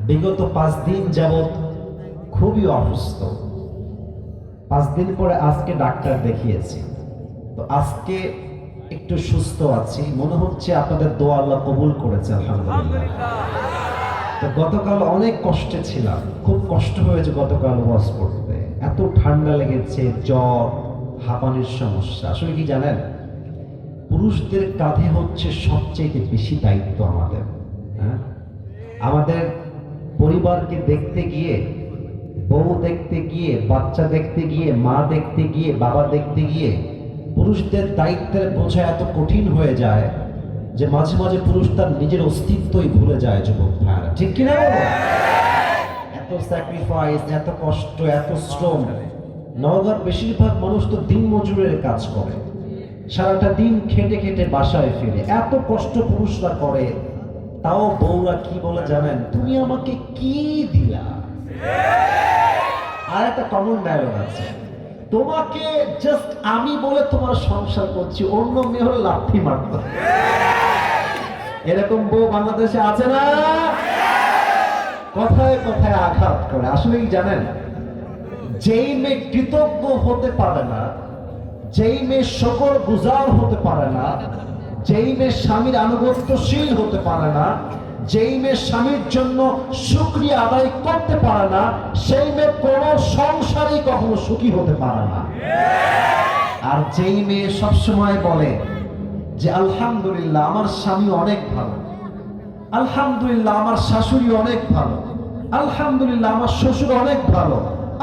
বিগত 5 দিন যাবৎ খুবই অসুস্থ। 5 দিন পরে আজকে ডাক্তার দেখিয়েছি, তো আজকে একটু সুস্থ আছি। মনে হচ্ছে আপনাদের দোয়া আল্লাহ কবুল করেছে, আলহামদুলিল্লাহ। তো গতকাল অনেক কষ্টে ছিলাম, খুব কষ্ট হয়েছে গতকাল ওয়াজ করতে। এত ঠান্ডা লেগেছে, জ্বর, হাঁপানির সমস্যা। আসলে কি জানেন, পুরুষদের কাঁধে হচ্ছে সবচেয়ে বেশি দায়িত্ব আমাদের। হ্যাঁ, আমাদের পরিবারকে দেখতে গিয়ে, বউ দেখতে গিয়ে, বাচ্চা দেখতে গিয়ে, মা দেখতে গিয়ে, বাবা দেখতে গিয়ে পুরুষদের দায়িত্বের বোঝা এত কঠিন হয়ে যায় যে মাঝে মাঝে পুরুষ তার নিজের অস্তিত্বই ভুলে যায়। যুবক ভাইরা, ঠিক কিনা বলো? এত স্যাক্রিফাইস, এত কষ্ট, এত শ্রম। নওগাঁর বেশিরভাগ মানুষ তো দিন মজুরের কাজ করে, সারাটা দিন খেটে খেটে বাসায় ফিরে। এত কষ্ট পুরুষরা করে, তাও বউরা কি বলে জানেন? তুমি আমাকে কি দিলা? আর একটা কমন ডায়লগ আছে, তোমাকে জাস্ট আমি বলে তোমার সংসার করছি, অন্য মেয়ে হলে লাথি মারত। এরকম বউ বাংলাদেশে আছে না? কথায় কথায় আঘাত করে। আসলে কি জানেন, যেই মেয়ে কৃতজ্ঞ হতে পারে না, যেই মেয়ে শুকর গুজার হতে পারে না, যেই মেয়ে স্বামীর আনুগত্যশীল হতে পারে না, যেই মেয়ে স্বামীর জন্য শুকরিয়া আদায় করতে পারে না, সেই মেয়ে কোনো সংসারই কখনো সুখী হতে পারে না। আর যেই মেয়ে সবসময় বলে যে আলহামদুলিল্লাহ আমার স্বামী অনেক ভালো, আলহামদুলিল্লাহ আমার শাশুড়ি অনেক ভালো, আলহামদুলিল্লাহ আমার শ্বশুর অনেক ভালো,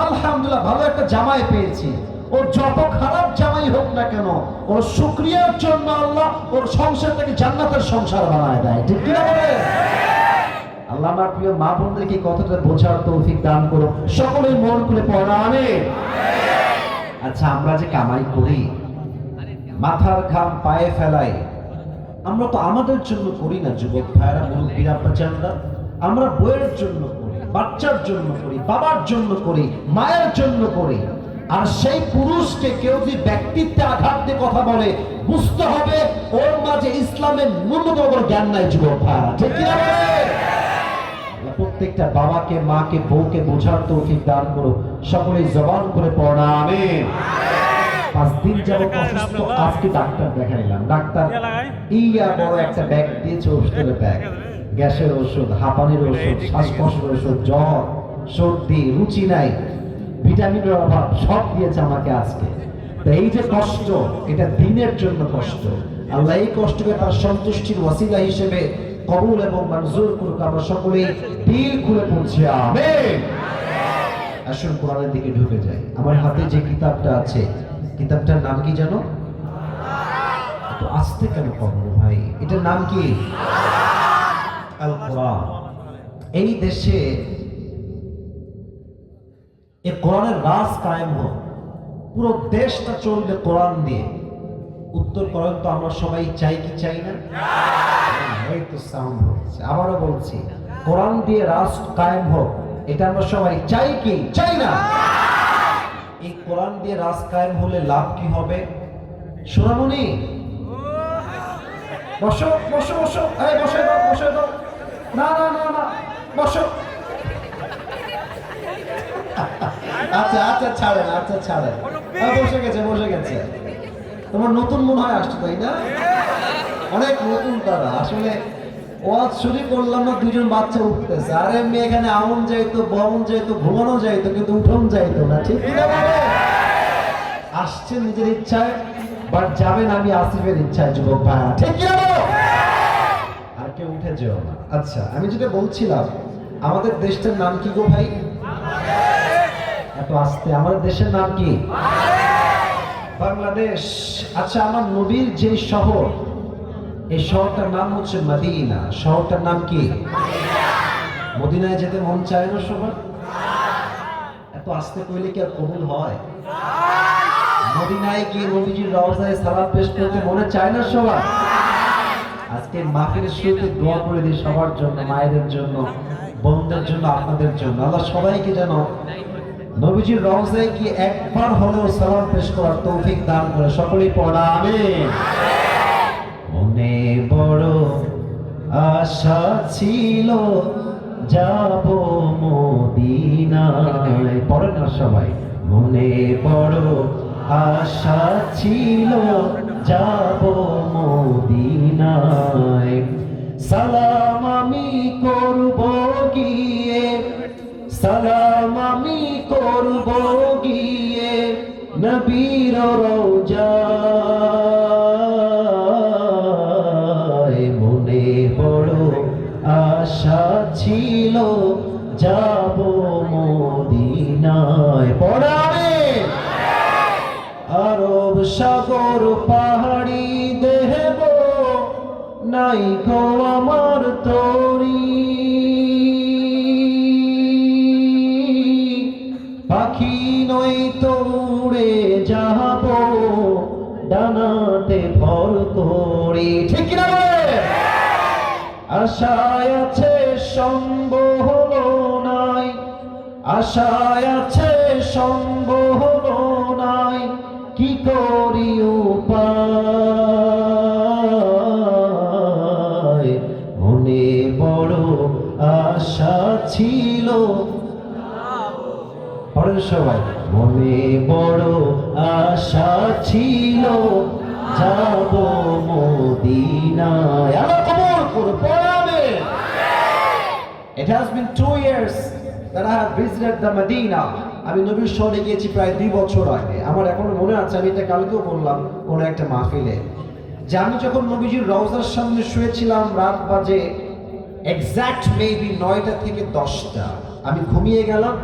আলহামদুলিল্লাহ ভালো একটা জামাই পেয়েছি, ওর যত খারাপ জামাই হোক না কেন, ওর শুকরিয়ার জন্য আল্লাহ ওর সংসারটাকে জান্নাতের সংসার বানায় দেয়। ঠিক কিনা বলে? আল্লাহ আমার প্রিয় মা বোনদেরকে কথাটা বোঝার তৌফিক দান করো, সকলেই মন খুলে পড়া। আমিন। আচ্ছা, আমরা যে কামাই করি, মাথার ঘাম পায়ে ফেলাই, আমরা তো আমাদের জন্য করি না। যুবক ভাইরা, মুরব্বীরা, বাচ্চারা, আমরা বইয়ের জন্য করি, বাচ্চার জন্য করি, বাবার জন্য করি, মায়ের জন্য করি। আর সেই পুরুষকে কেউ যদি ব্যক্তিত্বে আঘাত দিয়ে কথা বলে, বুঝতে হবে ওর মাঝে ইসলামের ন্যূনতম জ্ঞান নাই। যুবক ভাইরা, ঠিক কি না? প্রত্যেকটা বাবাকে, মাকে, বউকে বোঝার তৌফিক দান করো, সকলেই জবান করে পড়া। আমিন। 5 দিন যাবত অসুস্থ, আজকে ডাক্তার দেখাইলাম। ডাক্তার ইয়া বড় একটা ব্যাগ দিয়েছে, ওষুধের ব্যাগ, গ্যাসের ওষুধ, হাঁপানির ওষুধ, শ্বাসকষ্টের ওষুধ, জ্বর, সর্দি, রুচি নাই, ভিটামিনের অভাব, সব দিয়েছে আমাকে আজকে। তো এই যে কষ্ট, এটা দিনের জন্য কষ্ট। আল্লাহ এই কষ্টকে তার সন্তুষ্টির ওয়াসিলা হিসেবে কবুল এবং মঞ্জুর করুক। আমরা সকলেই দিল খুলে পড়ছি আমিন। আসুন কোরআনের দিকে ঢুকে যাই। আমার হাতে যে কিতাবটা আছে, কিতাবটার নাম কি জানো? তো আস্তে কেন পড়ো ভাই? এটার নাম কি? আল কোরআন। এই দেশে এই কোরআনের রাজ কায়েম হোক, পুরো দেশটা চলবে কোরআন দিয়ে। উত্তর করেন তো আমরা সবাই চাই কি চাই না? এই তো সাউন্ড হচ্ছে। আবারও বলছি, কোরআন দিয়ে রাজ কায়েম হোক, এটা আমরা সবাই চাই কি চাই না? এই কোরআন দিয়ে রাজ কায়েম হলে লাভ কি হবে? সোনামণি, বসো বসো বসো, এই বসে দাও, বসে দাও। না না না না, বসো। আচ্ছা আচ্ছা, ছাড়েন, আচ্ছা ছাড়েন। বসে গেছে, বসে গেছে। তোমার নতুন মনে হয় আসছে, তাই না? অনেক নতুন তারা। আসলে ওয়াজ শুরু করলাম না, দুজন বাচ্চা উঠতেছে। আর এমনি এখানে আমন যাইতো, বমন যাইতো, ঘুমানো যাইতো, কিন্তু উঠন যাইতো না। ঠিক কিনা বলে? আসছে নিজের ইচ্ছায়, বাট যাবেন আমি আসিফের ইচ্ছায়। যুবক ভাইরা, ঠিক কিনা বলো? আর কেউ উঠে যেও না। আচ্ছা, আমি যেটা বলছিলাম, আমাদের দেশটার নাম কি গো ভাই? এত আসতে, আমাদের দেশের নাম কি? বাংলাদেশ। আচ্ছা, আমার নবীর যে শহর, এই শহরটার নাম হচ্ছে মদিনা। শহরটার নাম কি? মদিনায় যেতে মন চায় না সবার? এত আসতে কইলে কি আর কবুল হয়? মদিনায় গিয়ে নবীজির রওজায় সালাত পেশ করতে মনে চায় না সবার? আজকে মাহফিলের শুরুতে দোয়া করে দিই সবার জন্য, মায়েদের জন্য, বোনদের জন্য, আপনাদের জন্য। আল্লাহ সবাইকে যেন নবীজির রওজায় গিয়ে একবার হলেও সালাম পেশ করার তৌফিক দান করে। সকলেই পড়া আমিন। মনে বড় আশা ছিল যাব মদিনায়। পড়েন না সবাই। মনে বড় আশা ছিল যাব মদিনায়, সালাম আমি করব গিয়ে, সালাম আমি করব গিয়ে নবীর রওজায়। মনে বড় আশা ছিল যাব মদিনায়। পড়াবে আরব সাগর পাহাড়ি দেব, নাই গো আমার তরি, পাখি নই তো উড়ে যাব ডানাতে ভর করি। ঠিক কিনা বলে? আশায় আছে সঙ্গ হলো নাই, আশায় আছে সঙ্গ হলো নাই, কি করি উপায়। মনে বড় আশা ছিল, পড়েন সবাই। মনে বড় আশা ছিল যাব মদিনায়। আল্লাহ কবুল করুন। পড়াবে। It has been 2 years that I have visited the Medina. আমি নবীর শহরে গিয়েছি প্রায় 2 বছর আগে। আমার এখনো মনে আছে, আমি এটা কালকেও বললাম কোনো একটা মাহফিলে, যে আমি যখন নবীজির রওজার সামনে শুয়েছিলাম, রাত বাজে এক্সাক্ট মেবি 9টা থেকে 10টা। আমি ঘুমিয়ে গেলাম।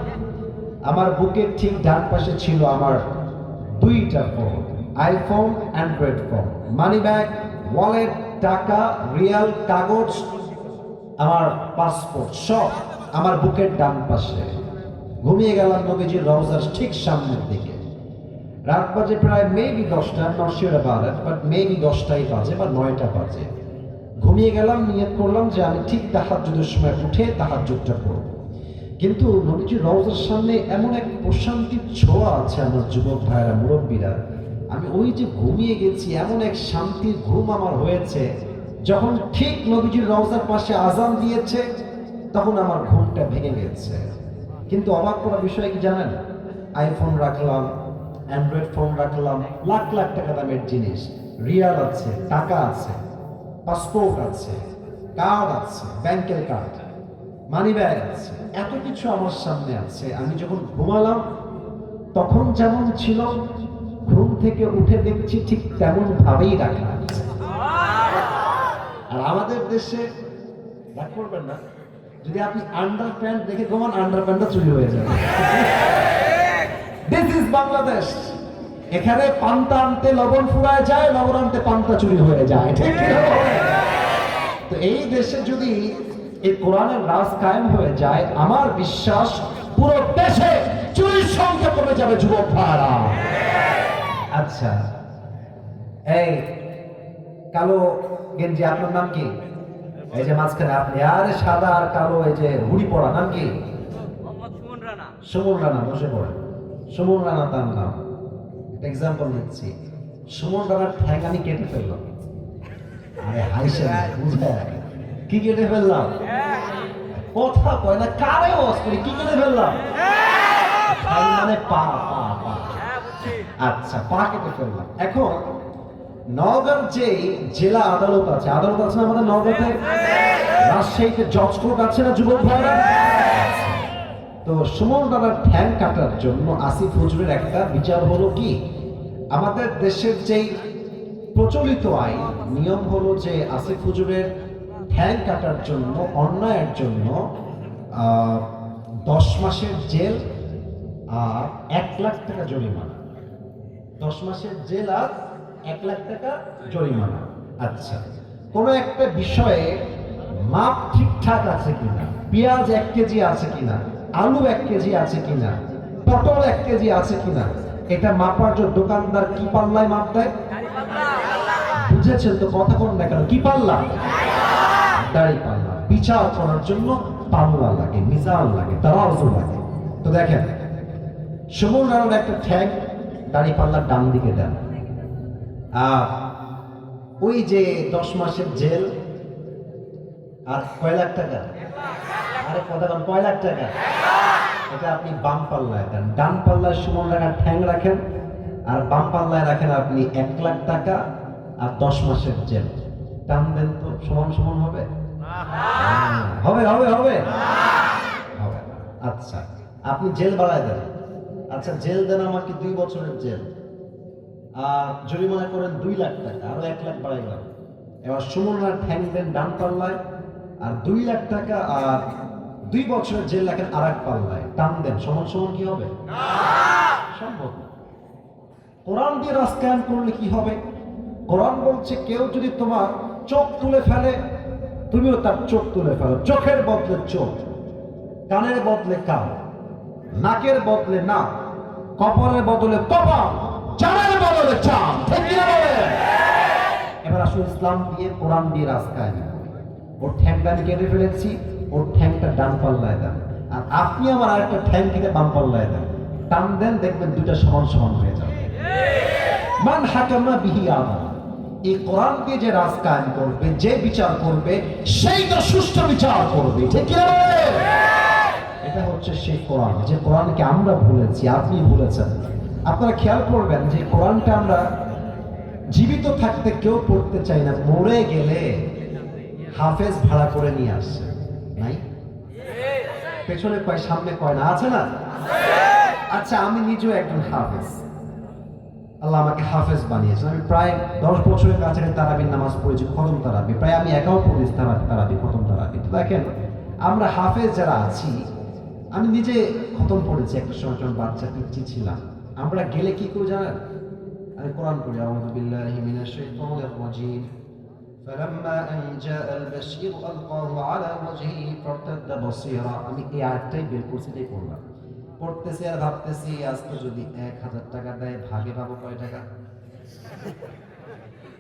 আমার বুকের ঠিক ডান পাশে ছিল আমার 2টা phone, iPhone, Android phone, money bag, wallet, টাকা, রিয়াল, কাগজ, আমার পাসপোর্ট সব আমার বুকের ডান পাশে। ঘুমিয়ে গেলাম নবীজির রওজার ঠিক সামনের দিকে। রাত বাজে প্রায় মেবি 10টা, not sure about it, but maybe 10টাই বাজে বা 9টা বাজে। ঘুমিয়ে গেলাম, নিয়ত করলাম যে আমি ঠিক তাহাজ্জুদের সময় উঠে তাহাজ্জুদটা করব। কিন্তু নবীজির রওজার সামনে এমন এক প্রশান্তির ছোঁয়া আছে আমার যুবক ভাইরা, মুরব্বীরা। আমি ওই যে ঘুমিয়ে গেছি, এমন এক শান্তির ঘুম আমার হয়েছে, যখন ঠিক নবীজির রওজার পাশে আজান দিয়েছে তখন আমার ঘুমটা ভেঙে গেছে। কিন্তু অবাক করা বিষয় কি জানেন? আইফোন রাখলাম, অ্যান্ড্রয়েড ফোন রাখলাম, লাখ লাখ টাকা দামের জিনিস, রিয়াল আছে, টাকা আছে, পাসপোর্ট আছে, কার্ড আছে, ব্যাংকের কার্ড, মানি ব্যাগ আছে, এত কিছু আমার সামনে আছে। আমি যখন ঘুমালাম তখন যেমন ছিল, ঘুম থেকে উঠে দেখছি ঠিক তেমন ভাবেই রাখা আছে। আর আমাদের দেশে রাগ করবেন না, যদি আপনি আন্ডার প্যান্ট দেখে ঘুমান, আন্ডার প্যান্টটা চুরি হয়ে যাবে। This is Bangladesh. এখানে পান্তা আনতে লবণ ফুরায় যায়, লবণ আনতে পান্তা চুরি হয়ে যায়। ঠিক কি? তো এই দেশে যদি এই কোরআনের রাজ কায়েম হয়ে যায়, আমার বিশ্বাস পুরো দেশে চুরির সংখ্যা কমে যাবে যুবক ভাইরা। আচ্ছা, এই কালো গেঞ্জি, আপনার নাম কি? এই যে মাঝখানে আপনি, আরে সাদা আর কালো এই যে হুড়ি পড়া, নাম কি? সুমন রানা। বসে পড়ে। সুমন রানা তার নাম। একটা এক্সাম্পল নিচ্ছি। সুমন রানার ঠ্যাং আমি কেটে ফেললাম। আরে হাইসে বুঝে কি কেটে ফেললাম? কথা কয় না, কারে ওয়াজ করি, কি কেটে ফেললাম? মানে পা পা পা। আচ্ছা, পা কেটে ফেললাম। এখন নওগাঁর যে জেলা আদালত আছে, আদালত আছে না আমাদের নওগাঁতে? রাজশাহীতে জজ কোর্ট আছে না যুবক ভাইরা? তো সুমন রানার ঠ্যাং কাটার জন্য আসিফ হুজুরের একটা বিচার হলো কি, আমাদের দেশের যেই প্রচলিত আইন নিয়ম হলো যে আসিফ হুজুরের ঠ্যাং কাটার জন্য, অন্যায়ের জন্য 10 মাসের জেল আর 1 লাখ টাকা জরিমানা। 10 মাসের জেল আর 1 লাখ টাকা জরিমানা। আচ্ছা, কোনো একটা বিষয়ে মাপ ঠিকঠাক আছে কিনা, পেঁয়াজ 1 কেজি আছে কিনা, আলু 1 কেজি আছে কিনা, পটল 1 কেজি আছে কিনা, এটা মাপার জন্য দোকানদার কি পাল্লায় মাপ দেয়? বুঝেছেন তো? কথা কোন দেখানো কি পাল্লা? দাড়ি পাল্লা। বিচার করার জন্য পাল্লা লাগে, মিজান লাগে, তারাজু লাগে। তো দেখেন, সুমন রানার একটা ঠ্যাং দাড়ি পাল্লার ডান দিকে দেন, আর ওই যে 10 মাসের জেল আর কয় লাখ টাকা, আরে কথা বল, কয় লাখ টাকা? এটা আপনি বাম পাল্লায় দেন। ডান পাল্লায় সুমন রাখার ঠ্যাং রাখেন, আর বাম পাল্লায় রাখেন আপনি 1 লাখ টাকা আর 10 মাসের জেল। টান দেন তো, সমান সমান হবে? হবে হবে হবে হবে না। আচ্ছা, আপনি জেল বাড়ায় দেন। আচ্ছা, জেল দেন আমাকে 2 বছরের জেল, আর জরিমানা করেন 2 লাখ টাকা, আরো 1 লাখ বাড়াইলাম। এবার সুমনরা ঠ্যাং দেন ডান পাল্লায়, আর 2 লাখ টাকা আর 2 বছরের জেল রাখেন আর এক পাল্লায়। টান দেন, সমান সমান কি হবে? সম্ভব না। কোরআন দিয়ে রাজকায়ন করলে কি হবে? কোরআন বলছে কেউ যদি তোমার চোখ তুলে ফেলে, তুমিও তার চোখ তুলে ফেলো। চোখের বদলে চোখ, কানের বদলে কান, নাকের বদলে নাক, কপালের বদলে কপাল, চাঁদের বদলে চাঁদ। ঠিক কি না বলেন? এবার আসলে ইসলাম দিয়ে, কোরআন দিয়ে রাজকায়ন করি। ওর ঠ্যাংটা আমি কেটে ফেলেছি, ওর ঠ্যাংটা ডান পাল্লায় দেন, আর আপনি আমার আরেকটা ঠ্যাং কেটে বাম পাল্লায় দেন। টান দেন, দেখবেন দুইটা সমান সমান হয়ে যাবে। মান হাকামা বিহি আদা, এই কোরআন দিয়ে যে রাজকায়ন করবে, যে বিচার করবে, সেই তো সুষ্ঠু বিচার করবে। ঠিক কি না? এটা হচ্ছে সেই কোরআন, যে কোরআনকে আমরা ভুলেছি, আপনি ভুলেছেন। আপনারা খেয়াল করবেন যে কোরআনটা আমরা জীবিত থাকতে কেউ পড়তে চাই না, মরে গেলে হাফেজ ভাড়া করে নিয়ে আসছে। নাই? পেছনে কয়, সামনে কয় না, আছে না? আচ্ছা, আমি নিজেও একজন হাফেজ। আল্লাহ আমাকে হাফেজ বানিয়েছেন। আমি প্রায় 10 বছরের কাছাকাছি তারাবির নামাজ পড়েছি, খতম তারাবি। প্রায় আমি একাও পড়েছি তারাবি, খতম তারাবি। তো দেখেন, আমরা হাফেজ যারা আছি, আমি নিজে খতম পড়েছি একটা সময়, যখন বাচ্চা পিচ্ছি ছিলাম। আমরা গেলে কি করে জানেন? আমি কোরআন পড়ি, আউযু বিল্লাহি মিনাশ শাইতানির রাজীম, ফালাম্মা আন জাআল বাশীর আলকাহু আলা ওয়াজহিহি ফারতাদ্দা বাসীরা। আমি এই আয়াতটাই বের করছি, এটাই পড়লাম। পড়তেছি আর ভাবতেছি, আজকে যদি 1000 টাকা দেয়, ভাগে পাবো কয় টাকা?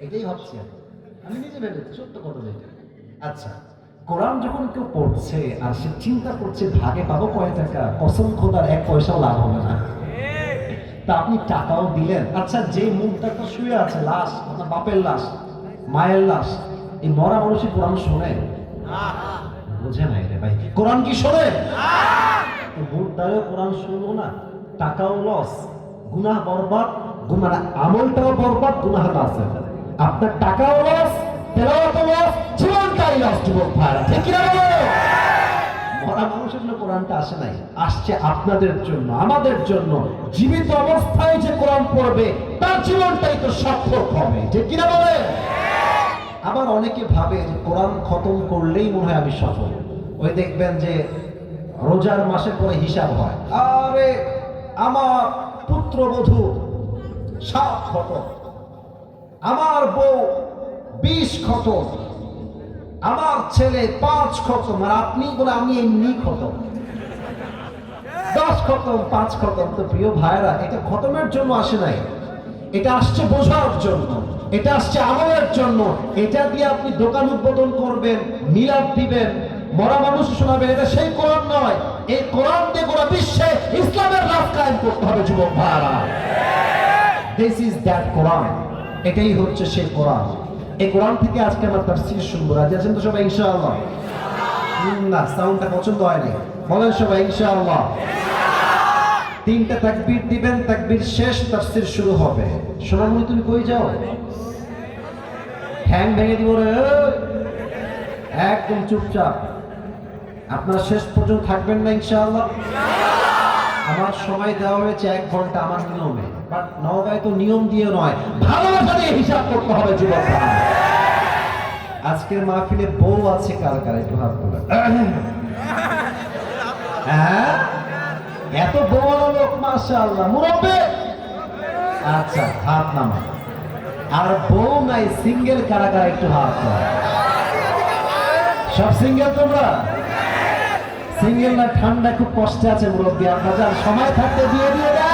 এটাই ভাবছি আমি নিজে ভেবেছি, সত্য কথা যেটা। আচ্ছা, কোরআন যখন কেউ পড়ছে আর সে চিন্তা করছে ভাগে পাবো কয় টাকা, কসম খোদার 1 পয়সাও লাভ হবে না। তা আপনি টাকাও দিলেন। আচ্ছা, যে মুখটা তো শুয়ে আছে, লাশ, আপনার বাপের লাশ, মায়ের লাশ, এই মরা মানুষই কোরআন শোনে? বুঝে নাই রে ভাই, কোরআন কি শোনে? মুখটাও কোরআন শুনবো না, টাকাও লস, গুনাহ বরবাদ, গুনাহ আমলটাও বরবাদ, গুনাহটা আছে। আপনার টাকাও লস, তেলাওয়াতও লস, জীবনটাই লস। যুবক ভাইরা, ঠিক কি না? মরা মানুষের জন্য কোরআনটা আসে নাই, আসছে আপনাদের জন্য, আমাদের জন্য। জীবিত অবস্থায় যে কোরআন পড়বে, তার জীবনটাই তো সার্থক হবে। ঠিক কি না বলে? আবার অনেকে ভাবে যে কোরআন খতম করলেই মনে হয় আমি সফল। ওই দেখবেন যে রোজার মাসে পরে হিসাব হয়, আরে আমার পুত্রবধূ 7 খতম, আমার বউ 20 খতম, আমার ছেলে 5 খতম, আর আপনি বলে আমি এমনি খতম, 10 খতম, 5 খতম। তো প্রিয় ভাইরা, এটা খতমের জন্য আসে নাই, এটা আসছে বোঝার জন্য, এটা আসছে আমলের জন্য। এটা দিয়ে আপনি দোকান উদ্বোধন করবেন, মিলাদ দিবেন, মরা মানুষ শোনাবেন, এটা সেই কোরআন নয়। এই কোরআন দিয়ে গোটা বিশ্বে ইসলামের রাজ কায়েম করতে হবে। যুবক ভাইরা, দিস ইজ দ্যাট কোরআন। এটাই হচ্ছে সেই কোরআন। এই কোরআন থেকে আজকে আমরা তাফসীর শুনবো। রাজি আছেন তো সবাই? ইনশাআল্লাহ। না, সাউন্ডটা পছন্দ হয়নি, বলেন সবাই ইনশাআল্লাহ। 3টা তাকবীর দিবেন, তাকবীর শেষ, তাফসীর শুরু হবে। সোনামণি, তুমি কই যাও? হ্যাং ভেঙে দিব রে, একদম চুপচাপ। আপনারা শেষ পর্যন্ত থাকবেন না ইনশাআল্লাহ? আমার সময় দেওয়া হয়েছে 1 ঘন্টা আমার নিয়মে, বাট নওগাঁয় তো নিয়ম দিয়ে নয়, ভালোবাসা দিয়ে হিসাব করতে হবে। যুবক ভাই, আজকের মাহফিলে বউ আছে কার কার? একটু হাত তোলেন। হ্যাঁ, এত বড় লোক, মাশাআল্লাহ। মুরব্বি, আচ্ছা হাত নামা। আর বউ নাই, সিঙ্গেল কারা কারা? একটু হাত তোলেন। সব সিঙ্গেল তোমরা? সিঙ্গেল না, ঠান্ডা খুব কষ্টে আছে মুরব্বী, আপনার সময় থাকতে দিয়ে দিয়ে না।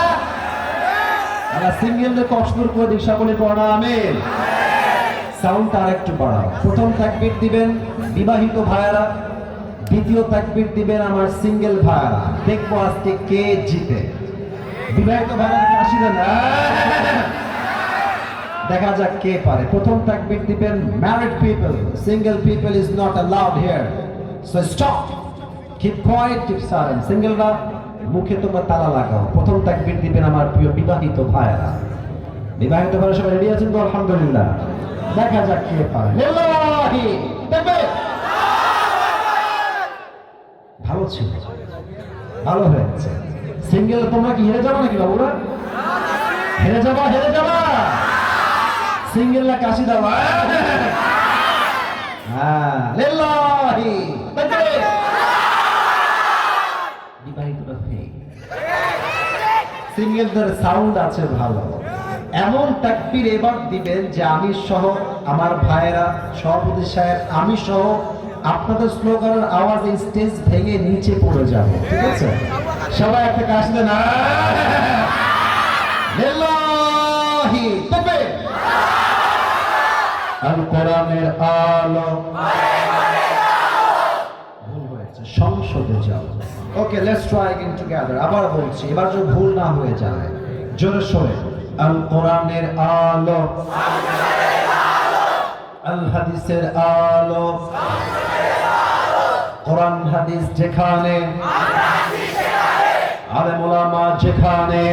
সিঙ্গেলদের কষ্ট দূর করে দিক, সকলে পড়া আমিন। সাউন্ডটা আর একটু বাড়াও। প্রথম তাকবীর দিবেন বিবাহিত ভাইয়েরা, দ্বিতীয় তাকবীর দিবেন আমার সিঙ্গেল ভাইয়েরা। দেখবো আজকে কে জিতে। বিবাহিত ভাইয়েরা আসিবেন, দেখা যাক কে পারে। প্রথম তাকবীর দিবেন married people, single people is not allowed here, so stop. Keep quiet, keep silent. সিঙ্গেলরা মুখে তোমরা তালা লাগাও। প্রথম তাকবীর দিবেন আমার প্রিয় বিবাহিত ভাইরা। বিবাহিত ভাইরা সবাই রেডি আছেন তো? আলহামদুলিল্লাহ। দেখা যাক কে পারে। লিল্লাহি তাকবীর। ভালো ছিল, ভালো হয়েছে। সিঙ্গেল তোমরা কি হেরে যাবো নাকি বাবুরা? হেরে যাবা, হেরে যাবা। সিঙ্গেলরা কাশি দাও। হ্যাঁ, লিল্লাহি তাকবীর। বিবাহিতরা ফেক, সিঙ্গেলদের সাউন্ড আছে ভালো। এমন তাকবীর এবার দিবেন যে আমি সহ আমার ভাইয়েরা, সভাপতি সাহেব, আমি সহ আপনাদের স্লোগানের আওয়াজ এই স্টেজ ভেঙে নিচে পড়ে যাব। ঠিক আছে? সবাই একটা কাশি দেন। লিল্লাহি তাকবীর। আল কোরআনের আলো। ভুল হয়েছে, সংসদে যাও। ওকে, লেটস ট্রাই अगेन টুগেদার। আবার বলছি, এবার যেন ভুল না হয়ে যায়। জোরে সোরে। আল কোরআনের আলো, আল হাদিসের আলো। কোরআন হাদিস যেখানে, আলেম ওলামা যেখানে,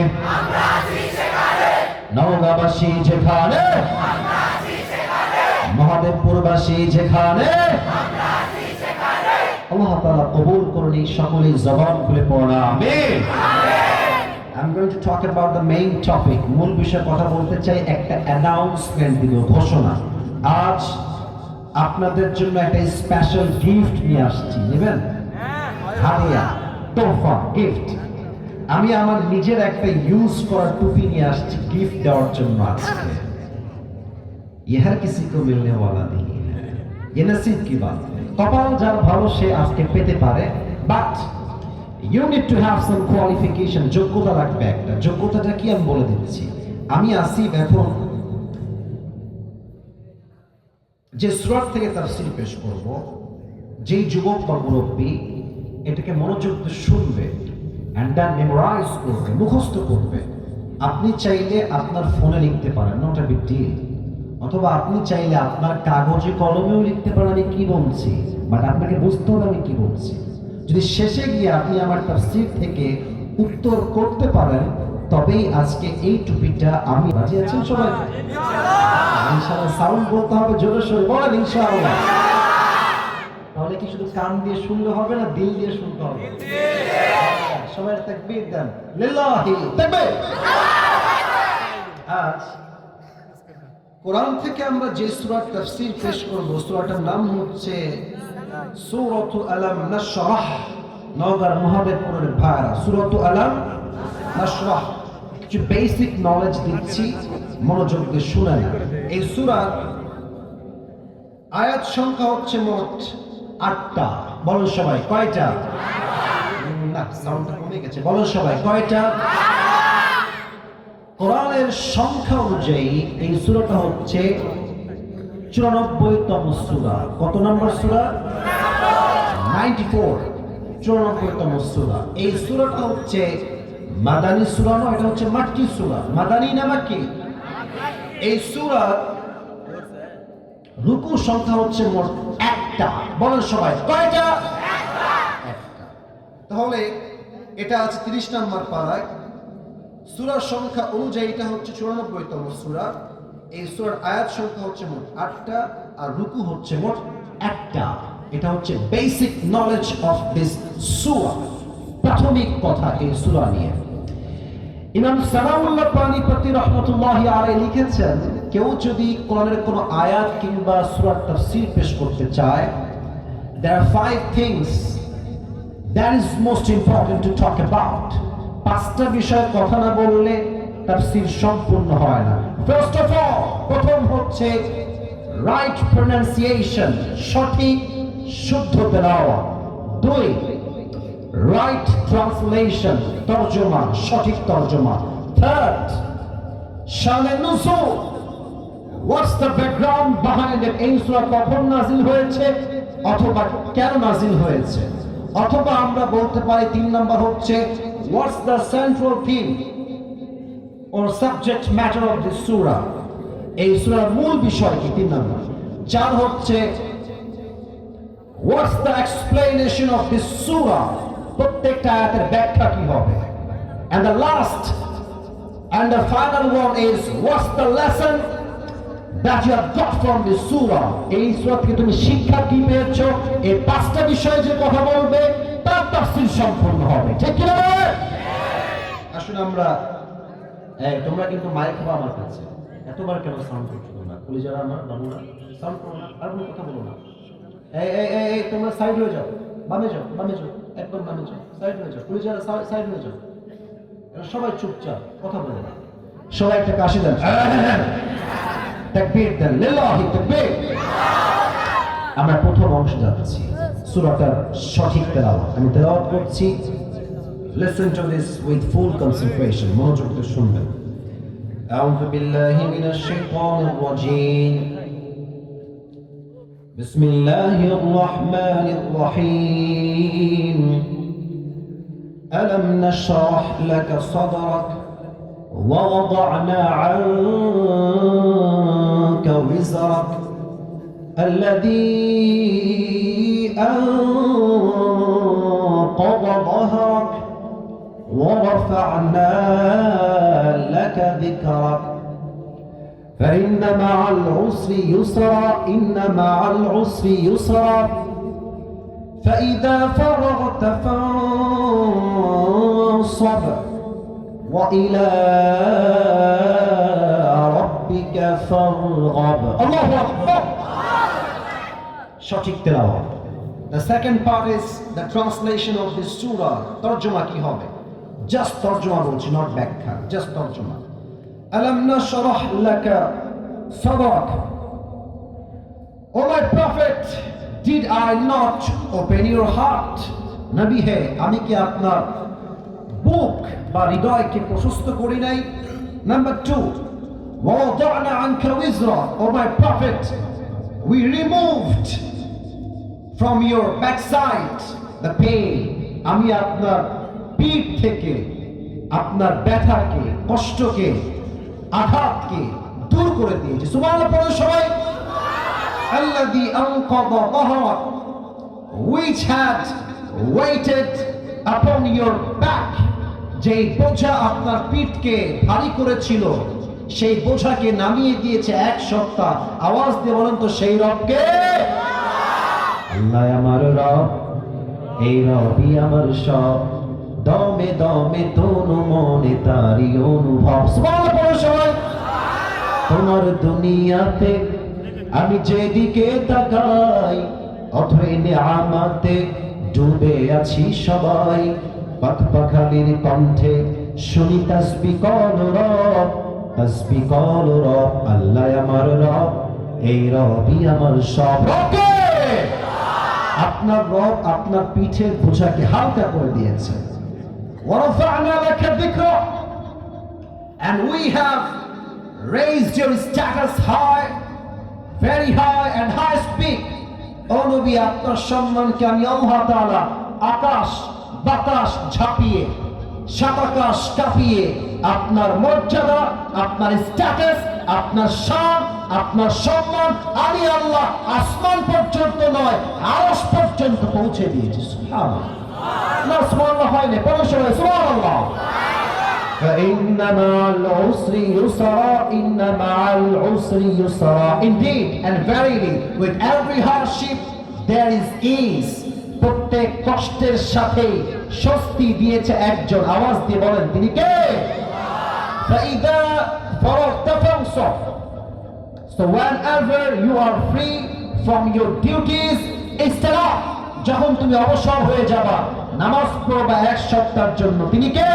নওগাঁবাসী যেখানে, মহাদেবপুরবাসী যেখানে, আল্লাহ তাআলা কবুল করুন। এই সকলেই জবান খুলে পড়া আমিন। I'm going to talk about the main topic. মূল বিষয়ে কথা বলতে চাই, একটা অ্যানাউন্সমেন্ট দিব, ঘোষণা। আজ আপনাদের জন্য একটা স্পেশাল গিফট নিয়ে আসছি। নেবেন? হাদিয়া, তোহফা, গিফট। আমি আমার নিজের একটা ইউজ করা টুপি নিয়ে আসছি গিফট দেওয়ার জন্য আজকে। ये हर किसी को मिलने वाला नहीं है, ये नसीब की बात है। কপাল যার ভালো সে আজকে পেতে পারে, but you need to have some qualification. যোগ্যতা লাগবে একটা। যোগ্যতাটা কি আমি বলে দিচ্ছি। আমি আসিফ এখন যে সূরা থেকে তাফসীর পেশ করব, যেই যুবক বা মুরব্বী এটাকে মনোযোগ দিয়ে শুনবে এন্ড দেন মেমোরাইজ করবে, মুখস্থ করবে। আপনি চাইলে আপনার ফোনে লিখতে পারেন, নট আ বিগ ডিল। অথবা আপনি চাইলে আপনার কাগজে কলমেও লিখতে পারেন আমি কি বলছি, বাট আপনাকে বুঝতে হবে আমি কি বলছি। যদি শেষে গিয়ে আপনি আমার তাফসীর থেকে উত্তর করতে পারেন, তবেই আজকে এই টুপিটা আমি। রাজি আছেন সবাই? ইনশাআল্লাহ। সাউন্ড বলতে হবে জোরে সোরে, বলেন ইনশাআল্লাহ। তাহলে কি শুধু কান দিয়ে শুনলে হবে না, দিল দিয়ে শুনতে হবে? সবাই তাকবীর দেন। লিল্লাহি তাকবীর। আজ কোরআন থেকে আমরা যে সূরার তাফসীর পেশ করব, সূরাটার নাম হচ্ছে সূরাতু আলাম নাশরাহ। নওগাঁর মহাদেবপুরের ভাইরা, সূরাতু আলাম নাশরাহ। কিছু বেসিক নলেজ দিচ্ছি, মনোযোগ দিয়ে শুনেন। এই সূরার আয়াত সংখ্যা হচ্ছে মোট ৮টা। বলেন সবাই কয়টা? না, সাউন্ডটা কমে গেছে। বলেন সবাই কয়টা? কোরআনের সংখ্যা অনুযায়ী এই সূরাটা হচ্ছে 94তম সূরা। কত নম্বর সূরা? 94, 94তম সূরা। এই সূরাটা হচ্ছে মাদানী সূরা নয়, এটা হচ্ছে মাক্কি সূরা। মাদানী না মাক্কি? এই সূরার রুকু সংখ্যা হচ্ছে মোট 1টা। বলেন সবাই কয়টা? 1টা। তাহলে এটা আছে 30 নম্বর পারায়। সূরার সংখ্যা অনুযায়ী এটা হচ্ছে 94তম সূরা। এই সূরার আয়াত সংখ্যা হচ্ছে মোট 8টা, আর রুকু হচ্ছে মোট 1টা। এটা হচ্ছে বেসিক নলেজ অফ দিস সূরা, প্রাথমিক কথা এই সূরা নিয়ে। ইমাম সানাউল্লাহ পানিপতি রাহমাতুল্লাহি আলাইহি লিখেছেন, কেউ যদি কোরআনের কোনো আয়াত কিংবা সূরার তাফসীর পেশ করতে চায়, there are 5 things that is most important to talk about. 5টা বিষয় কথা না বললে তাফসীর সম্পূর্ণ হয় না। ফার্স্ট অফ অল, প্রথম হচ্ছে রাইট প্রনাউন্সিয়েশন, সঠিক শুদ্ধ তেলাওয়াত। 2, রাইট ট্রান্সলেশন, তরজমা, সঠিক তরজমা। 3, শানে নুজুল, what's the background behind it. এই সূরা কখন নাযিল হয়েছে অথবা কেন নাযিল হয়েছে। অথবা আমরা বলতে পারি 3 নাম্বার হচ্ছে what's the central theme or subject matter of this surah. এই সূরার মূল বিষয় কি? 3 নাম্বার। 4 হচ্ছে What's the explanation of this surah? প্রত্যেকটা আয়াতের ব্যাখ্যা কি হবে? And the last and the final one is, what's the lesson that you have got from this surah? এই সূরা থেকে তুমি শিক্ষা কি পেয়েছো? এই পাঁচটা বিষয়ে যে কথা বলবে তার তাফসীর সম্পূর্ণ হবে, ঠিক কি না? আসুন আমরা, তোমরা কিন্তু মাইক খাবা আমার কাছে, এতবার কেন সাউন্ড করছো তোমরা? কলিজারা আমার বাবুরা, সাউন্ড করো না, আর কোনো কথা বলো না। এই তোমরা সাইড হয়ে যাও, বামে যাও, একদম বামে যাও, সাইড হয়ে যাও, কলিজারা সাইড হয়ে যাও। সবাই চুপচাপ, কথা বলো না। সবাই একটা কাশি দেন, তাকবীর দেন, লিল্লাহি তাকবীর। আমরা প্রথম অংশ যাচ্ছি, সূরাটার সঠিক তেলাওয়াত আমি তেলাওয়াত করছি। Listen to this with full concentration. মনোযোগ দিয়ে শুনবেন। أعوذ بالله من الشيطان الرجيم. بسم الله الرحمن الرحيم. ألم نشرح لك صدرك ووضعنا عنك وزرك الذي أنقض ظهرك ورفعنا لك ذكرك فإن مع العسر يسرا إن مع العسر يسرا فإذا فرغت فانصب وإلى ربك فارغب الله أكبر সঠিক তেলাওয়াত The second part is the translation of this surah. তরজমা কি হবে? Just তরজমা বলছি, not ব্যাখ্যা, just তরজমা। Alam nashrah laka sadrak. O my prophet, did I not open your heart? নবী হে, আমি কি আপনার বুক বা হৃদয়কে প্রশস্ত করি নাই? Number 2, wa wada'na anka wizra. O my prophet, we removed from your backside the pain. আমি আপনার পিঠ থেকে আপনার ব্যথাকে, কষ্টকে, আঘাতকে দূর করে দিয়েছি। সুবহানাল্লাহ পড়ো সবাই। আল্লাযী আনকাযা যাহরাক, which had weighted upon your back. যেই বোঝা আপনার পিঠকে ভারী করেছিল, সেই বোঝাকে নামিয়ে দিয়েছে এক সপ্তাহ। আওয়াজ দিয়ে বলেন তো সেই রবকে। আল্লাহ আমার রব, এই রবই আমার সব, দমে দমে তনু মনে তারি অনুভব। সুবহানাল্লাহ পড়ো সবাই। তোমার দুনিয়াতে আমি যেদিকে তাকাই, অথই নিয়ামতে ডুবে আছি সবাই। পাখপাখালির কণ্ঠে শুনি তাসবিহ কর রব, তাসবিহ কর রব। আল্লাহ আমার রব, এই রবই আমার সব। আপনার রব আপনার পিঠের বোঝাকে হালকা করে দিয়েছে। وَرَفَعْنَا لَكَ ذِكْرَكَ, and we have raised your status high, very high and high speak. ও নবী, আপনার সম্মানকে আমি আল্লাহ তাআলা আকাশ বাতাস ঝাঁপিয়ে, সাতাকাশ কাঁপিয়ে আপনার মর্যাদা, আপনার স্ট্যাটাস, আপনার শান, আপনার সম্মান আমি আল্লাহ আসমান পর্যন্ত নয়, আরশ পর্যন্ত পৌঁছে দিয়েছি। সুবহানাল্লাহ। না সুবহানাল্লাহ হয় না, পড়ো সবাই সুবহানাল্লাহ। فإن مع العسر يسرا إن مع العسر يسرا. Indeed and verily with every hardship there is ease. প্রত্যেক কষ্টের সাথে স্বস্তি দিয়েছে একজন। আওয়াজ দিয়ে বলেন তিনি কে? فإذا فرغت فانصب. So whenever you are free from your duties, ইস্তিরাহ, যখন তুমি অবসর হয়ে যাবা, নামাজ পড়বা এক সপ্তাহের জন্য, তিনি কে?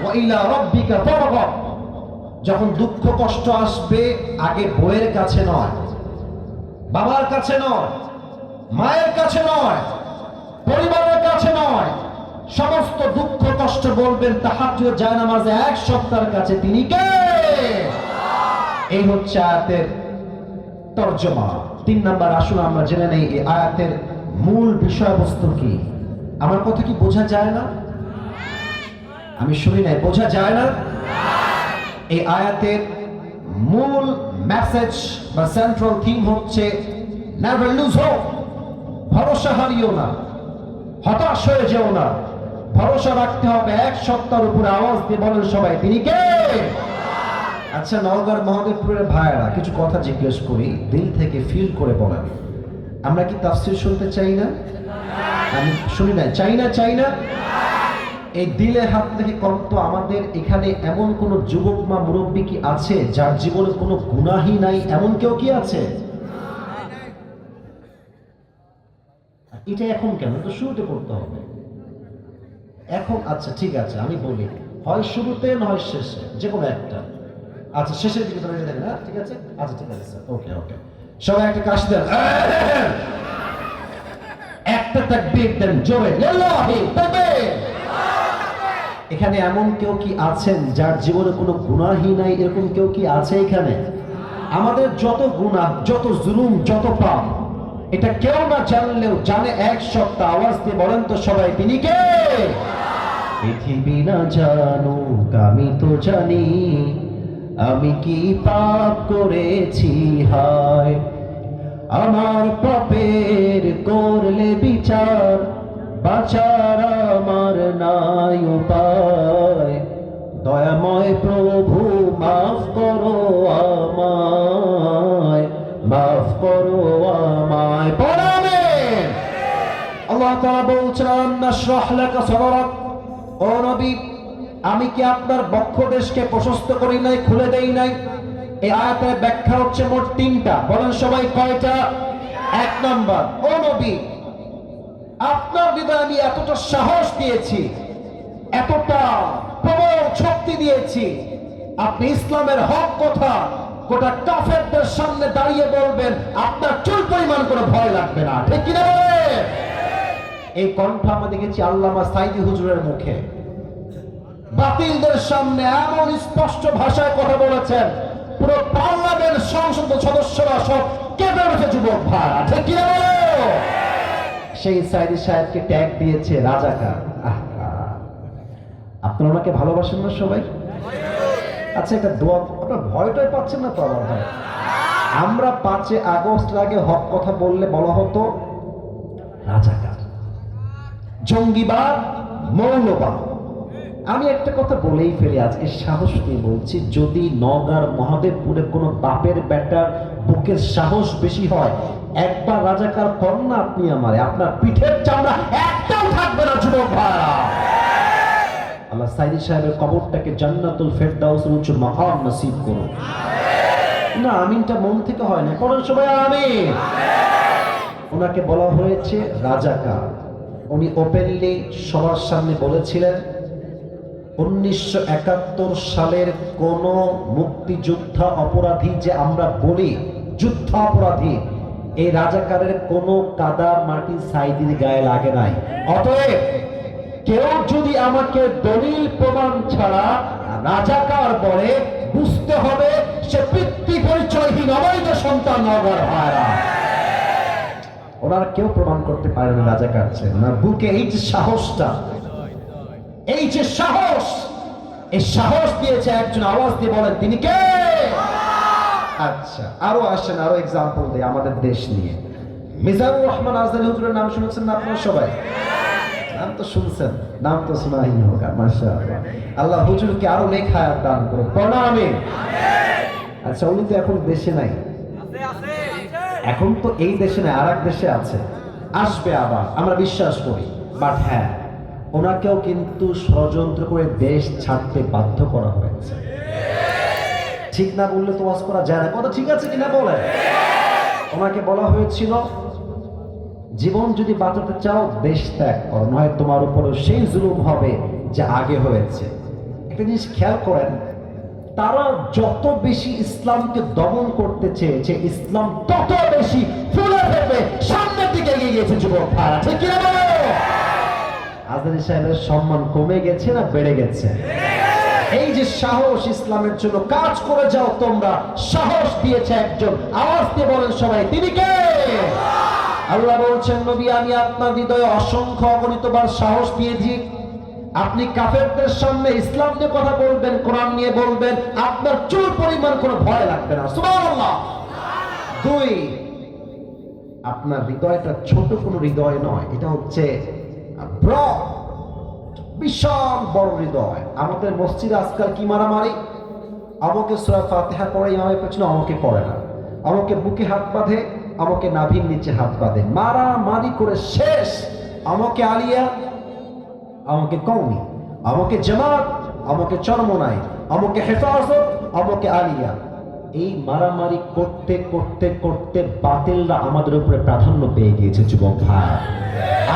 وإلى ربك فارغب. যখন দুঃখ কষ্ট আসবে, আগে বইয়ের কাছে নয়, বাবার কাছে নয়, মায়ের কাছে নয়, পরিবারের কাছে নয়, সমস্ত দুঃখ কষ্ট বলবেন তাহাজ্জুদ জায়নামাজে এক সপ্তাহের কাছে, তিনি কে? এই হচ্ছে আয়াতের তরজমা। 3 নাম্বার, আসুন আমরা জেনে নেই এই আয়াতের মূল বিষয়বস্তু কি। আমার কথা কি বোঝা যায় না? আমি শুনি নাই, বোঝা যায় না? এই আয়াতের মূল মেসেজ বা সেন্ট্রাল থিম হচ্ছে নেভার লুজ হোপ, ভরসা হারিও না, হতাশ হয়ে যেও না, ভরসা রাখতে হবে এক সত্তার উপরে। আওয়াজ দিয়ে বলেন সবাই, তিনি কে? আচ্ছা, নওগাঁর মহাদেবপুরের ভাইয়েরা কিছু কথা জিজ্ঞেস করি, দিল থেকে ফিল করে বলেন। আমরা কি তাফসীর শুনতে চাই না? আমি শুনি না, চাই না। এই দিলে হাত থেকে কন্ত আমাদের এখানে এমন কোন যুবক মা মুরব্বী কি আছে যার জীবনে কোনো গুনাহই নাই? এমন কেউ কি আছে? এটা এখন কেন? তো শুরুতে করতে হবে এখন। আচ্ছা ঠিক আছে, আমি বলি, হয় শুরুতে নয় শেষে, যে কোনো একটা। আচ্ছা, শেষের দিকে তোমরা দেখেন না? ঠিক আছে, আচ্ছা ঠিক আছে স্যার, ওকে ওকে। সবাই একটা কাশি দেন, একটা তাকবীর দেন জোরে, লিল্লাহি তাকবীর। এখানে এমন কেউ কি আছেন যার জীবনে কোনো গুনাহই নাই? এরকম কেউ কি আছে এখানে? আমাদের যত গুনাহ, যত জুলুম, যত পাপ, এটা কেউ না জানলেও জানে এক সত্তা। আওয়াজ দিয়ে বলেন তো সবাই, তিনি কে? পৃথিবী না জানুক, আমি তো জানি আমি কি পাপ করেছি। হায় আমার পাপের করলে বিচার, বাঁচার আমার নাই উপায়। দয়াময় প্রভু মাফ করো আমায়, মাফ করো আমায়। পড়াবেন। আল্লাহ তাআলা বলছেন, নাশরাহ লাকা সাদরাক। ও নবী, আমি কি আপনার বক্ষদেশকে প্রশস্ত করি নাই, খুলে দেই নাই? এই আয়াতের ব্যাখ্যা হচ্ছে মোট তিনটা। বলেন সবাই, কয়টা? এক নাম্বার, ও নবী, আপনার হৃদয়ে আমি এতটা সাহস দিয়েছি, এতটা প্রবল শক্তি দিয়েছি, আপনি ইসলামের হক কথা গোটা কাফেরদের সামনে দাঁড়িয়ে বলবেন, আপনার চুল পরিমাণ করে ভয় লাগবে না। ঠিক কিনা বলেন? এই কণ্ঠ আমরা দেখেছি আল্লামা সাইদি হুজুরের মুখে। বাতিলদের সামনে এমন স্পষ্ট ভাষায় কথা বলেছেন, পুরো পার্লামেন্ট সংসদ সদস্যরা সব কেঁপে উঠেছে, যুবক ভাই। ঠিক কিনা বলো? সেই সাইদি সাহেবকে ট্যাগ দিয়েছে রাজাকার। আপনারা ওনাকে ভালোবাসেন না সবাই? আচ্ছা, একটা দোয়া, আপনার ভয়টাই পাচ্ছেন না তো? আমার ভাই, আমরা 5 আগস্ট আগে হক কথা বললে বলা হতো রাজাকার, জঙ্গিবাদ, মৌলবাদ। আমি একটা কথা বলেই ফেলি, আজকে সাহস নিয়ে বলছি, যদি নওগাঁর মহাদেবপুরে কোনো বাপের বেটার বুকের সাহস বেশি হয়, একবার রাজাকার কর না আপনি আমারে, আপনার পিঠের চামড়া একটাও থাকবে না, যুবক ভাইরা। আল্লাহ সাইদি সাহেবের কবরটাকে জান্নাতুল ফেরদাউসের উচ্চ মাকাম নসিব করুন। না, আমিনটা মন থেকে হয় না, পড়েন সবাই আমিন। ওনাকে বলা হয়েছে রাজাকার। উনি ওপেনলি সবার সামনে বলেছিলেন, 1971 সালের কোন মুক্তিযোদ্ধা অপরাধী যে আমরা বলি যুদ্ধ অপরাধী, এই রাজাকারের কোন কাদা মাটি সাইদির গায়ে লাগে নাই। অতএব কেউ যদি আমাকে দলিল প্রমাণ ছাড়া রাজাকার বলে, বুঝতে হবে সে পিতৃ পরিচয়হীন অবৈধ সন্তান। নগর ভাইরা, ওনারা কেউ প্রমাণ করতে পারে না রাজাকার ছিলেন। ওনার বুকে এই যে সাহসটা, এই যে সাহস, এই সাহস দিয়েছে একজন। আওয়াজ দিয়ে বলেন, তিনি কে? আচ্ছা, আরো আসেন, আরো এক্সাম্পল দেই আমাদের দেশ নিয়ে। মিজানুর রহমান আজদালী হুজুরের নাম শুনেছেন না আপনারা সবাই? নাম তো শুনছেন, নাম তো শোনাই হোক। মাশাআল্লাহ, আল্লাহ হুজুরকে আরো নেক হায়াত দান করুন। পড়া আমিন। আচ্ছা, উনি তো এখন দেশে নাই, এখন তো এই দেশে নাই, আর এক দেশে আছে, আসবে আবার, আমরা বিশ্বাস করি। বাট হ্যাঁ, ওনাকেও কিন্তু ষড়যন্ত্র করে দেশ ছাড়তে বাধ্য করা হয়েছে। ঠিক না বললে তো ওয়াজ করা যায় না, কথা ঠিক আছে কিনা বলে? ওনাকে বলা হয়েছিল, জীবন যদি বাঁচাতে চাও দেশ ত্যাগ করো, নয় তোমার উপরে সেই জুলুম হবে যে আগে হয়েছে। একটা জিনিস খেয়াল করেন, তারা যত বেশি ইসলামকে দমন করতে চেয়েছে, ইসলাম তত বেশি ফুলে ফেপে সামনের দিকে এগিয়ে গিয়েছে। যুবক ভাইরা, ঠিক কিনা বলো? আজদালী সাহেবের সম্মান কমে গেছে না বেড়ে গেছে? এই যে সাহস, ইসলামের জন্য কাজ করে যাও তোমরা, সাহস দিয়েছে একজন। আওয়াজ দিয়ে বলেন সবাই, তিনি কে? আল্লাহ বলছেন, নবী আমি আপনার হৃদয়ে অসংখ্য অগণিতবার সাহস দিয়েছি। আপনি কাফেরদের সামনে ইসলাম নিয়ে কথা বলবেন, কোরআন নিয়ে বলবেন, আপনার চুল পরিমাণ কোনো ভয় লাগবে না। সুবহানাল্লাহ। 2, আপনার হৃদয়টা ছোট কোনো হৃদয় নয়, এটা হচ্ছে ব্রড, বিশাল বড় হৃদয়। আমাদের মসজিদে আজকাল কি মারামারি, আমাকে সূরা ফাতিহা পড়ে ইমামের পেছনে, আমাকে পড়ে না, আমাকে বুকে হাত বাঁধে, আমাকে নাভির নিচে হাত বাঁধে, মারামারি করে শেষ। আমাকে আলিয়া, আমাকে কওমি, আমাকে জামাত, আমাকে চরমনাই, আমাকে হেফাজত, আমাকে আলিয়া। এই মারামারি করতে করতে করতে বাতিলরা আমাদের উপরে প্রাধান্য পেয়ে গিয়েছে। যুবক ভাই,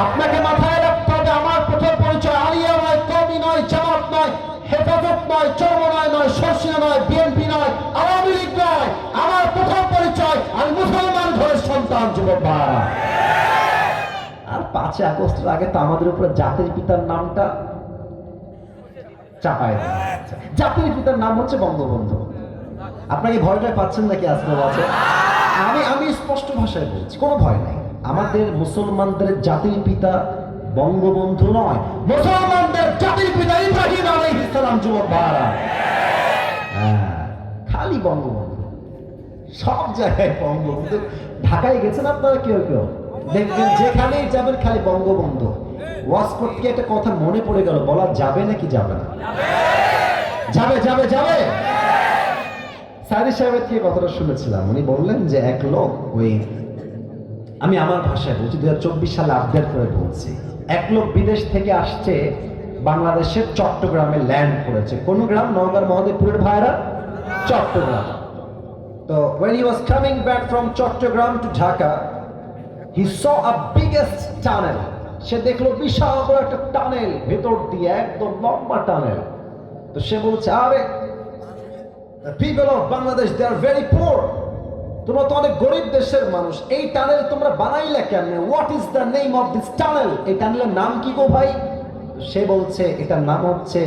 আপনাকে মাথায় রাখতে হবে, আমার প্রথম পরিচয় আলিয়া নয়, কওমি নয়, জামাত নয়, হেফাজত নয়, চরমনাই নয়, শর্ষিয়া নয়, বিএনপি নয়, আওয়ামী লীগ নয়। আমার প্রথম পরিচয় আমি মুসলমান ঘরের সন্তান। যুবক ভাই, আর 5 আগস্টের আগে তো আমাদের উপরে জাতির পিতার নামটা চাপায় দেওয়া হচ্ছে। জাতির পিতার নাম হচ্ছে বঙ্গবন্ধু। আপনাকে ভয়টাই পাচ্ছেন নাকি আজকে? আছে, আমি স্পষ্ট ভাষায় বলছি, কোনো ভয় নাই। আমাদের মুসলমানদের জাতির পিতা বঙ্গবন্ধু নয়, মুসলমানদের জাতির পিতা ইব্রাহিম আলাইহিস সালাম। যুবক ভাইরা, খালি বঙ্গবন্ধু, সব জায়গায় বঙ্গবন্ধু। ঢাকায় গেছেন আপনারা কেউ কেউ, দেখবেন যেখানেই যাবেন খালি বঙ্গবন্ধু। ওয়াজ করতে গিয়ে একটা কথা মনে পড়ে গেল, বলা যাবে নাকি যাবে না? যাবে যাবে যাবে। সাইদি সাহেবের থেকে কথাটা শুনেছিলাম, উনি বললেন যে এক লোক, ওই আমি আমার ভাষায় বলছি, 2024 সালে আপডেট করে বলছি, এক লোক বিদেশ থেকে আসছে, বাংলাদেশের চট্টগ্রামে ল্যান্ড করেছে। কোন গ্রাম? নওগাঁর মহাদেবপুরের ভাইরা, চট্টগ্রাম। তো when he was coming back from Chattogram to Dhaka, he saw a biggest tunnel. সে দেখলো বিশাল বড় একটা টানেল, ভেতর দিয়ে একদম লম্বা টানেল। তো সে বলছে, আরে the people of Bangladesh, they are very poor. তোমরা তো অনেক গরিব দেশের মানুষ, এই টানেল তোমরা বানাইলে কেমনে? What is the name of this tunnel? এই টানেলের নাম কি গো ভাই? সে বলছে এটার নাম হচ্ছে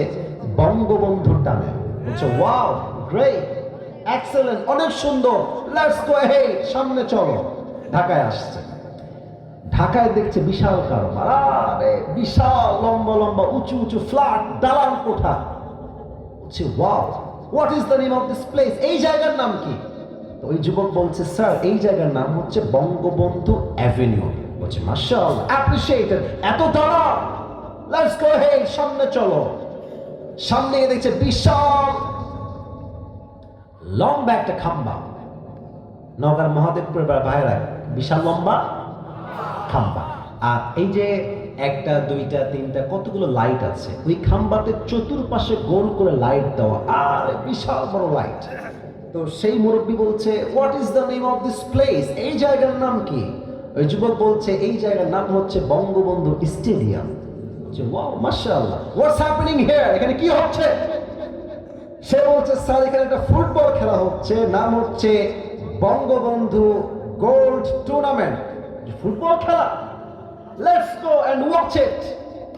বঙ্গবন্ধু টানেল। বলছে ওয়াও, গ্রেট, এক্সেলেন্ট, অনেক সুন্দর, লেটস গো হেড, সামনে চলো। ঢাকায় আসছে, ঢাকায় দেখছে বিশাল কারবার, আরে বিশাল লম্বা লম্বা উঁচু উঁচু ফ্ল্যাট, দালান কোঠা। বলছে wow, what is the name of this place? এই জায়গার নাম কি? তো ওই যুবক বলছে, স্যার এই জায়গার নাম হচ্ছে বঙ্গবন্ধু অ্যাভিনিউ। বলছে মাশাআল্লাহ, অ্যাপ্রিশিয়েটেড, এত দালান, লেটস গো হেড, সামনে চলো। সামনে গিয়ে দেখছে বিশাল লম্বা একটা খাম্বা। নওগাঁর মহাদেবপুরের ভাইরা, বিশাল লম্বা খাম্বা। আর এই যে একটা দুইটা তিনটা কতগুলো লাইট আছে, ওই খাম্বাতে চতুর্পাশে গোল করে লাইট দেওয়া, আর বিশাল বড় লাইট। তো সেই মুরব্বী বলছে, what is the name of this place? এই জায়গার নাম কি? ওই যুবক বলছে এই জায়গার নাম হচ্ছে বঙ্গবন্ধু স্টেডিয়াম। ওয়াও, মাশাআল্লাহ, হোয়াটস হ্যাপেনিং হিয়ার? এখানে কি হচ্ছে? সে বলছে, স্যার এখানে একটা ফুটবল খেলা হচ্ছে, নাম হচ্ছে বঙ্গবন্ধু গোল্ড টুর্নামেন্ট। ফুটবল খেলা, let's go and watch it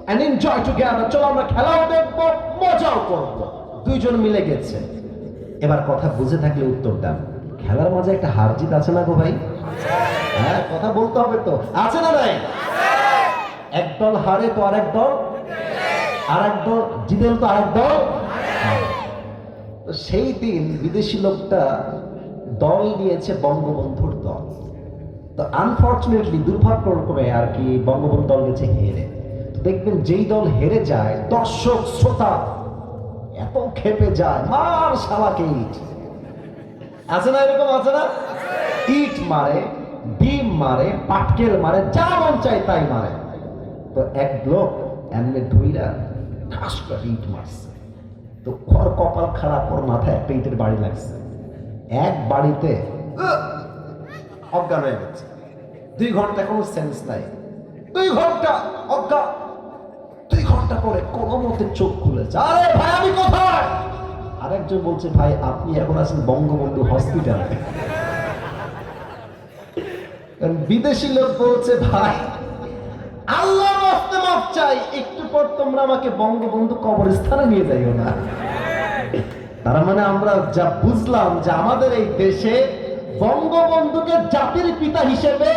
and enjoy together. চলো আমরা খেলাও দেখবো, মজাও করবো। দুইজন মিলে গেছে। এবার কথা বুঝে থাকলে উত্তর দেন, খেলার মাঝে একটা হার জিত আছে না গো ভাই? হ্যাঁ, কথা বলতে হবে তো, আছে না নাই? এক দল হারে তো আরেক দল, আরেক দল জিতে তো আরেক দল। তো সেই দিন বিদেশি লোকটা দল নিয়েছে বঙ্গবন্ধুর দল। তো আনফর্চুনেটলি, দুর্ভাগ্যক্রমে আর কি, বঙ্গবন্ধু দল গেছে হেরে। তো দেখবেন যেই দল হেরে যায়, দর্শক শ্রোতা এত খেপে যায়, মার শালাকে ইট, আছে না এরকম? আছে না? ইট মারে, ডিম মারে, পাটকেল মারে, যা মন চাই তাই মারে। তো এক লোক এমনি ধুইরা ঠাস করে ইট মারছে। তো ওর কপাল খারাপ, ওর মাথায় একটা ইটের বাড়ি লাগছে। এক বাড়িতে অজ্ঞান হয়ে গেছে। 2 ঘন্টা কোনো সেন্স নাই, 2 ঘন্টা অজ্ঞান। 2 ঘন্টা পরে কোনো মতে চোখ খুলেছে, আরে ভাই আমি কোথায়? আরেকজন বলছে, ভাই আপনি এখন আছেন বঙ্গবন্ধু হসপিটালে। বিদেশি লোক বলছে, ভাই আল্লাহর রাস্তে মাপ চাই, একটু পর তোমরা আমাকে বঙ্গবন্ধু কবরস্থানে নিয়ে যাইও না। তার মানে আমরা যা বুঝলাম যে আমাদের এই দেশে বঙ্গবন্ধুকে জাতির পিতা হিসেবে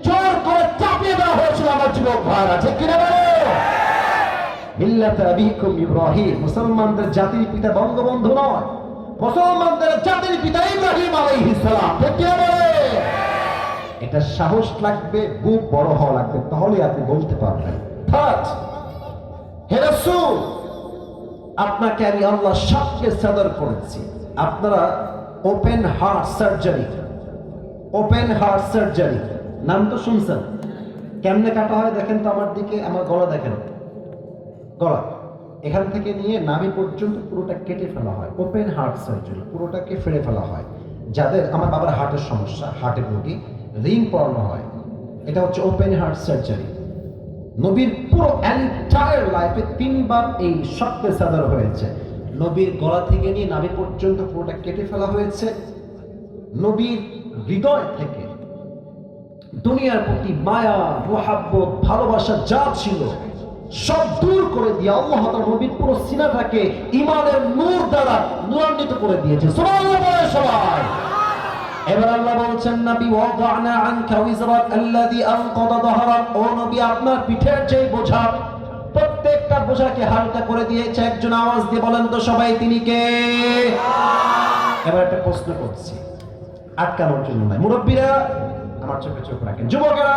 জোর করে চাপিয়ে দেওয়া হয়েছিল। আমার যুবক ভাইরা, ঠিক কিনা বলো? মিল্লাতে আবিকুম ইব্রাহিম, মুসলমানদের জাতির পিতা বঙ্গবন্ধু নয়, মুসলমানদের জাতির পিতা ইব্রাহিম আলাইহিস সালাম, ঠিক কিনা বলো? এটা সাহস লাগবে, বুক বড় হওয়া লাগবে, তাহলে আপনি বলতে পারবেন। থার্ড, হে রাসূল, আপনাকে আমি আল্লাহ সবকে সাদর করেছি। আপনারা ওপেন হার্ট সার্জারি নাম তো শুনছেন। কেমনে কাটা হয় দেখেন তো, আমার দিকে, আমার গলা দেখেন, গলা এখান থেকে নিয়ে নাভি পর্যন্ত পুরোটা কেটে ফেলা হয়। ওপেন হার্ট সার্জারি, পুরোটাকে ফেড়ে ফেলা হয়। যাদের, আমার বাবার হার্টের সমস্যা, হার্টের রোগী, রিং পরানো হয়। এটা হচ্ছে ওপেন হার্ট সার্জারি। নবীর পুরো এন্টায়ার লাইফে 3 বার এই শক্তে সাদর হয়েছে। নবীর গলা থেকে নিয়ে নাভি পর্যন্ত পুরোটা কেটে ফেলা হয়েছে। নবীর হৃদয় থেকে দুনিয়ার প্রতি মায়া, মোহাব্বত, ভালোবাসা যা ছিল সব দূর করে দিয়ে আল্লাহ তাআলা নবীর পুরো সিনাটাকে ঈমানের নূর দ্বারা নূরান্বিত করে দিয়েছে। সুবহানাল্লাহ সবাই। এবার আল্লাহ বলছেন, নবী, ওয়াদানা আনকা উযরাক আল্লাযী আনকাদা যাহরাক, ও নবী, আপনার পিঠের যে বোঝা, প্রত্যেকটা বোঝাকে হালকা করে দিয়েছে। একজন আওয়াজ দিয়ে বলেন তো সবাই, তিনি কে? এবার একটা প্রশ্ন করছি, আটকানোর জন্য নয়। মুরব্বীরা আমার চোখে চোখ রাখেন, যুবকেরা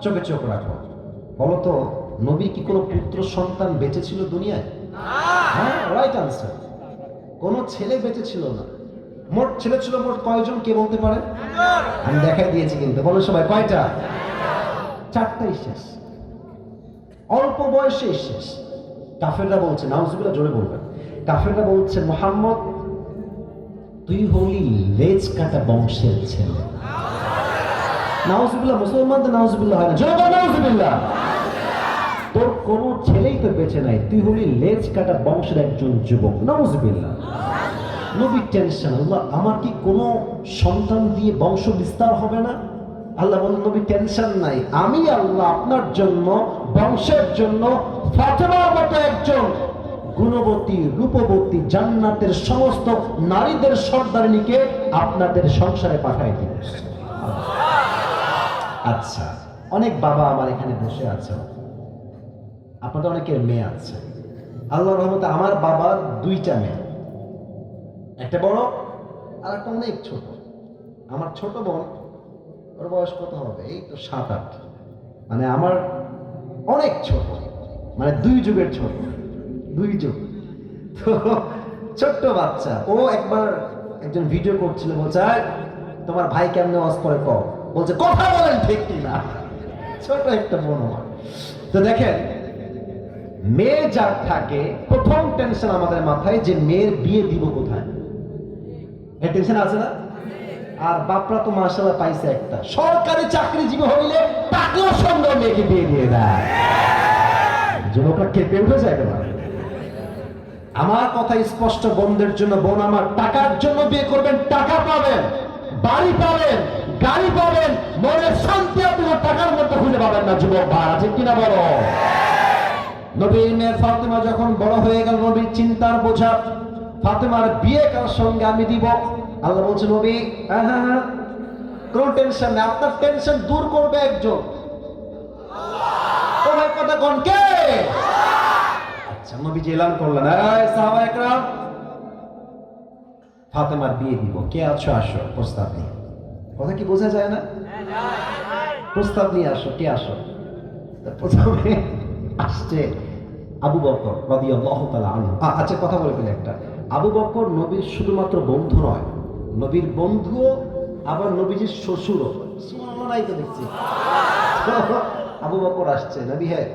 চোখে চোখ রাখো। বলো তো, নবী কি কোনো পুত্র সন্তান বেঁচে ছিল দুনিয়ায়? হ্যাঁ, রাইট আনসার। কোনো ছেলে বেঁচে ছিল না। মোট ছেলে ছিল মোট কয়জন, কে বলতে পারে? আমি দেখাই দিয়েছি কিন্তু, বলো সবাই, কয়টা? 4টাই শেষ, অল্প বয়সে শেষ। কাফেররা বলছে, নাউজুবিল্লাহ, জোরে বলবেন, কাফেররা বলছে, মুহাম্মদ তুই হলি লেজ কাটা বংশের ছেলে। নাউজুবিল্লাহ, মুসলমানদের নাউজুবিল্লাহ হয় না, জোরে বল নাউজুবিল্লাহ। তোর কোনো ছেলেই তো বেঁচে নাই, তুই হলি লেজ কাটা বংশের একজন যুবক। নাউজুবিল্লাহ। নবীর টেনশন, আল্লাহ আমার কি কোনো সন্তান দিয়ে বংশ বিস্তার হবে না? আল্লাহ বলেন, নবীর টেনশন নাই, আমি আল্লাহ আপনার জন্য, বংশের জন্য ফাতেমার মতো একজন গুণবতী, রূপবতী, জান্নাতের সমস্ত নারীদের সর্দারিনীকে আপনাদের সংসারে পাঠাই দিব। আচ্ছা, অনেক বাবা আমার এখানে বসে আছে, আপনাদের অনেকের মেয়ে আছে। আল্লাহর রহমতে আমার বাবার 2টা মেয়ে, একটা বড় আর একটা অনেক ছোট। আমার ছোট বোন, ওর বয়স কত হবে, এই তো 7-8, মানে আমার অনেক ছোট, মানে 2 যুগের ছোট, 2 যুগ। তো ছোট্ট বাচ্চা, ও একবার একজন ভিডিও করছিল, বলছে, তোমার ভাই কেমনে ওয়াজ করে কও, বলছে কথা বলেন ঠিক কিনা। ছোট একটা বোন আমার। তো দেখেন, মেয়ে যার থাকে, প্রথম টেনশন আমাদের মাথায় যে মেয়ের বিয়ে দিব কোথায়, এই টেনশন আছে না? আর বাপরা তো মাশাআল্লাহ পাইছে একটা, সরকারি চাকরিজীবী হইলে টাকার সঙ্গে মেয়েকে বিয়ে দিয়ে দেয়। যুবকরা কেঁপে উঠে যায় একেবারে। আমার কথা স্পষ্ট, বোনদের জন্য, বোন আমার, টাকার জন্য বিয়ে করবেন, টাকা পাবেন, বাড়ি পাবেন, গাড়ি পাবেন, মনের শান্তি আপনি টাকার মধ্যে খুঁজে পাবেন না। যুবক ভাই আছে কিনা বলো? নবীর মেয়ে ফাতেমা যখন বড় হয়ে গেল, নবীর চিন্তার বোঝা, ফাতেমার বিয়ে কার সঙ্গে আমি দিব। আল্লাহ বলছে, নবী কোন টেনশন নেই, আপনার টেনশন দূর করবে একজন। ও ভাই, কথা কোন কে? আচ্ছা, নবীজি এলান করলেন, এই সাহাবায়ে কেরাম, ফাতেমার বিয়ে দিব, কে আছো আসো, প্রস্তাব নিয়ে। কথা কি বোঝা যায় না? প্রস্তাব নিয়ে আসো, কে আসো? প্রথমে আসছে আবু বকর রাদিয়াল্লাহু তাআলা আনহু। আচ্ছা, কথা বলে ফেলে একটা, আবু বকর নবীর শুধুমাত্র বন্ধু নয়, নবীর বন্ধুও, আবার নবীজির শ্বশুরও। সুবহানাল্লাহ, নাই তো দেখছি। আবু বকর আসছে, নবী, হ্যাঁ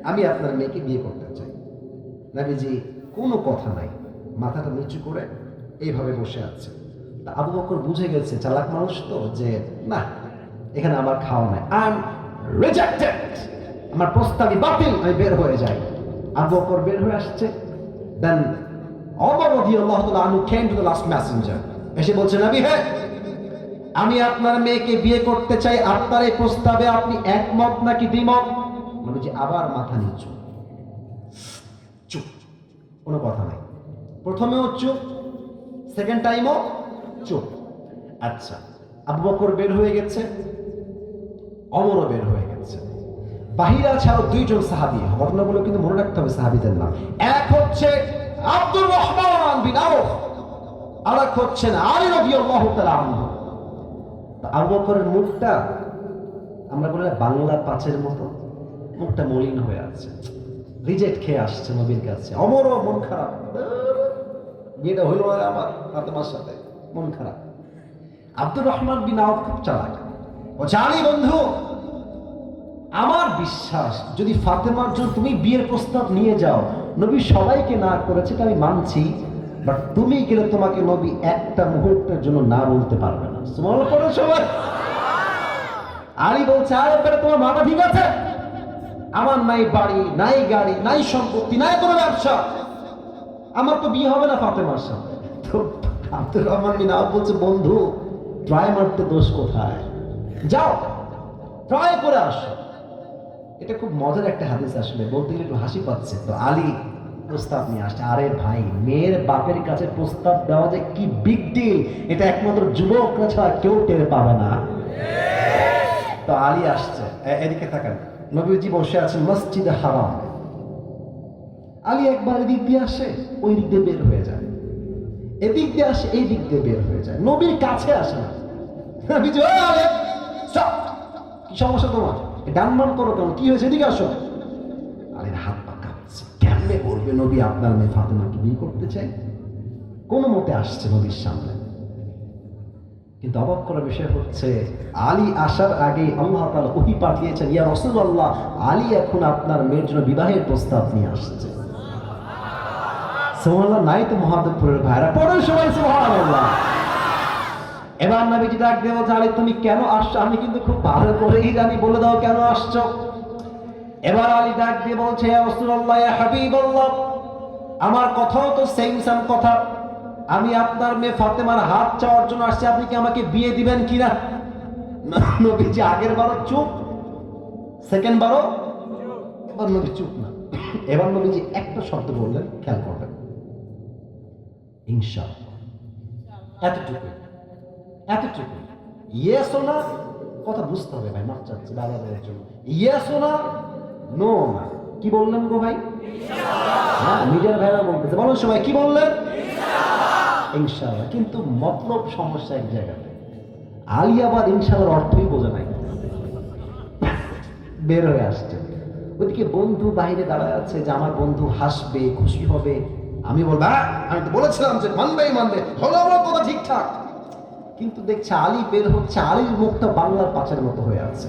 আমি আপনার মেয়েকে বিয়ে করতে চাই। নবীজি কোনো কথা নাই, মাথাটা নিচু করে এইভাবে বসে আছে। তা আবু বকর বুঝে গেছে, চালাক মানুষ তো, যে না, এখানে আমার খাওয়া নাই, আই এম রিজেক্টেড, আমার প্রস্তাবই বাতিল, আমি বের হয়ে যাই। আবু বকর বের হয়ে আসছে। দেন ওমর রাদিয়াল্লাহু তাআলা আনহু came to the last messenger, এসে বলছে, নবী, হ্যাঁ আমি আপনার মেয়েকে বিয়ে করতে চাই, আপনার এই প্রস্তাবে আপনি একমত নাকি দ্বিমত? নবীজি আবার মাথা নিচু, চুপ, কোনো কথা নাই। প্রথমেও চুপ, সেকেন্ড টাইমও চুপ। আচ্ছা, আবু বকর বের হয়ে গেছে, ওমরও বের হয়ে গেছে। বাহিরে আছে আরো 2 জন সাহাবী। ঘটনাগুলো কিন্তু মনে রাখতে হবে সাহাবীদের নাম। এক হচ্ছে আব্দুর রহমান বিন আউফ, আর এক হচ্ছেন আলী রাদিয়াল্লাহু তাআলা আনহু। আবু বকরের মুখটা আমরা বলি বাংলা পাঁচের মতো, মুখটা মলিন হয়ে আছে, রিজেক্ট খেয়ে আসছে নবীর কাছে, অমরও মন খারাপ, বিয়েটা হইল না আমার ফাতেমার সাথে, মন খারাপ। আব্দুর রহমান বিন আওফ খুব চালাক, ও জানি বন্ধু আমার বিশ্বাস যদি ফাতেমার জন্য তুমি বিয়ের প্রস্তাব নিয়ে যাও, নবী সবাইকে না করেছে এটা আমি মানছি, বাট তুমি গেলে তোমাকে নবী একটা মুহূর্তের জন্য না বলতে পারবে না। সুবহানাল্লাহ পড়ো সবাই। আলী বলছে, আরে বেটা তোমার মাথা ঠিক আছে? আমার নাই বাড়ি নাই গাড়ি নাই সম্পত্তি নাই কোনো ব্যবসা, আমার তো বিয়ে হবে না ফাতেমার সাথে। তো আব্দুর রহমান বিন আওফ বলছে, বন্ধু ট্রাই মারতে দোষ কোথায়, যাও ট্রাই করে আসো। এটা খুব মজার একটা হাদিস, আসলে বলতে গেলে একটু হাসি পাচ্ছে। তো আলী প্রস্তাব নিয়ে আসছে। আরে ভাই, মেয়ের বাপের কাছে প্রস্তাব দেওয়া যে কি বিগ ডিল, এটা একমাত্র যুবকরা ছাড়া কেউ টের পাবে না। তো আলী আসছে, এদিকে তাকান, নবীজি বসে আছেন মসজিদে হারাম। আলী একবার এদিক দিয়ে আসে, ওই দিক দিয়ে বের হয়ে যায়, এদিক দিয়ে আসে, এই দিক দিয়ে বের হয়ে যায়, নবীর কাছে আসে না। নবীজি, ও আলী স্টপ, কি সমস্যা তোমার, ডান বাম করো কেন, কি হয়েছে, এদিকে আসো। আলীর হাত পা কাঁপছে, কেমনে বলবে নবী আপনার মেয়ে ফাতেমাকে বিয়ে করতে চাই। কোনো মতে আসছে নবীর সামনে, কিন্তু অবাক করার বিষয় হচ্ছে আলী আসার আগে আল্লাহ তাআলা ওহী পাঠিয়েছেন, ইয়া রাসূলুল্লাহ, আলী এখন আপনার মেয়ের জন্য বিবাহের প্রস্তাব নিয়ে আসছে। সুবহানাল্লাহ, নাই তো মহাদেবপুরের ভাইরা পড়ো সবাই সুবহানাল্লাহ। এবার নবীজি ডাক দিয়ে বলছে, আলী তুমি কেন আসছো, আমি কিন্তু খুব ভালো করেই জানি, বলে দাও কেন আসছো। এবার আলী ডাক দিয়ে বলছে, ইয়া রাসূলুল্লাহ, ইয়া হাবিবাল্লাহ, আমার কথাও তো সেম কথা, আমি আপনার মেয়ে ফাতেমার হাত চাওয়ার জন্য আসছি, আপনি কি আমাকে বিয়ে দিবেন কিনা। নবীজি আগের বারও চুপ, সেকেন্ড বারও, এবার নবী চুপ না। এবার নবীজি একটা শব্দ বললেন, খেয়াল করবেন, ইনশাআল্লাহ। এতটুকু এতটুকু, ইয়েস ও না, কথা বুঝতে হবে ভাই, মাফ চাচ্ছি বাবার জন্য, ইয়েস ও না, নো না। কি বললেন গো ভাই? হ্যাঁ, মিডিয়ার ভাইরা বলতেছে, বলো সবাই কি বললেন? ইনশাআল্লাহ। কিন্তু মতলব সমস্যা এক জায়গাতে, আলী আবার ইনশাআল্লাহর অর্থই বোঝে নাই, বের হয়ে আসছে। ওদিকে বন্ধু বাইরে দাঁড়ায় আছে, যে আমার বন্ধু হাসবে, খুশি হবে, আমি বলবো আমি তো বলেছিলাম যে মানবেই মানবে, হলো আমার কথা ঠিকঠাক। কিন্তু দেখছে আলী বের হচ্ছে, আলীর মুখটা বাংলার পাঁচের মতো হয়ে আছে।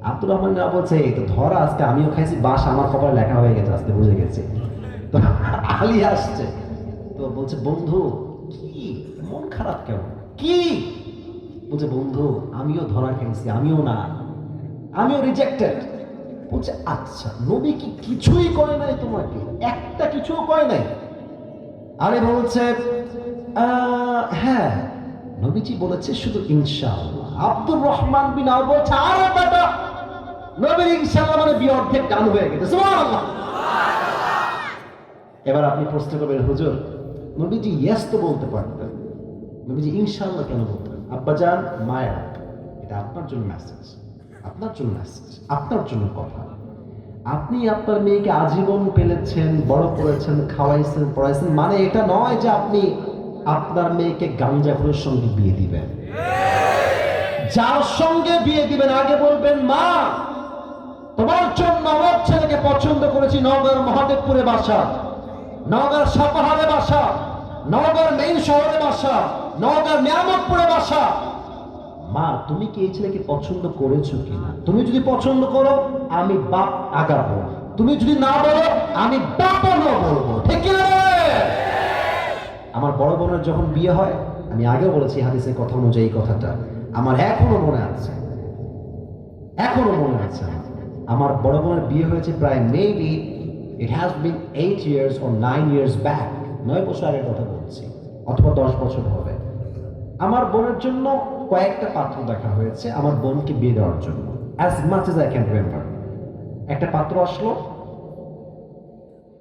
আব্দুর রহমান বলছে, এই তো ধরা, আজকে আমিও খাইছি বাস, আমার কপালে লেখা হয়ে গেছে, আজকে বুঝে গেছি। তো আলী আসছে, তো বলছে, বন্ধু কি মন খারাপ কেন, কি? বলছে, বন্ধু আমিও ধরা খেয়েছি, আমিও না, আমিও রিজেক্টেড। বলছে, আচ্ছা নবী কি কিছুই করে নাই তোমাকে, একটা কিছুও করে নাই? আরে বলছে, হ্যাঁ নবীজি বলেছে শুধু ইনশাআল্লাহ। আব্দুর রহমান বিন আওফ বলছে, আরে বেটা, নবীর ইনশাআল্লাহ মানে বিয়ে অর্ধেক ডান হয়ে গেছে। সুবহানাল্লাহ। এবার আপনি প্রশ্ন করবেন, হুজুর নবীজি ইয়েস তো বলতে পারতেন, নবীজি ইনশাআল্লাহ কেন বলতেন? আব্বাজান, মায়া, এটা আপনার জন্য মেসেজ, আপনার জন্য মেসেজ, আপনার জন্য কথা। আপনি আপনার মেয়েকে আজীবন পেলেছেন, বড় করেছেন, খাওয়াইছেন, পড়াইছেন, মানে এটা নয় যে আপনি আপনার মেয়েকে গাঞ্জাখোরের সঙ্গে বিয়ে দিবেন। যার সঙ্গে বিয়ে দিবেন আগে বলবেন, মা তোমার জন্য আমার ছেলেকে পছন্দ করেছি, নওগাঁর মহাদেবপুরে বাসা, নওগাঁর সাপাহারে বাসা, নওগাঁর মেইন শহরে বাসা, নওগাঁর নিয়ামতপুরে বাসা। মা তুমি কি এই ছেলেকে পছন্দ করেছো কিনা? তুমি যদি পছন্দ করো আমি বাপ আগাবো, তুমি যদি না বলো আমি বাপও বলবো, ঠিক কি না? আমার বড় বোনের যখন বিয়ে হয়, আমি আগেও বলেছি হাদিসের কথা অনুযায়ী, কথাটা আমার এখনো মনে আছে, এখনো মনে আছে। আমার বড় বোনের বিয়ে হয়েছে প্রায় maybe it has been 8 years or 9 years back, 9 বছর আগের কথা বলছি, অথবা 10 বছর হবে। আমার বোনের জন্য কয়েকটা পাত্র দেখা হয়েছে আমার বোনকে বিয়ে দেওয়ার জন্য, as much as I can remember। একটা পাত্র আসলো,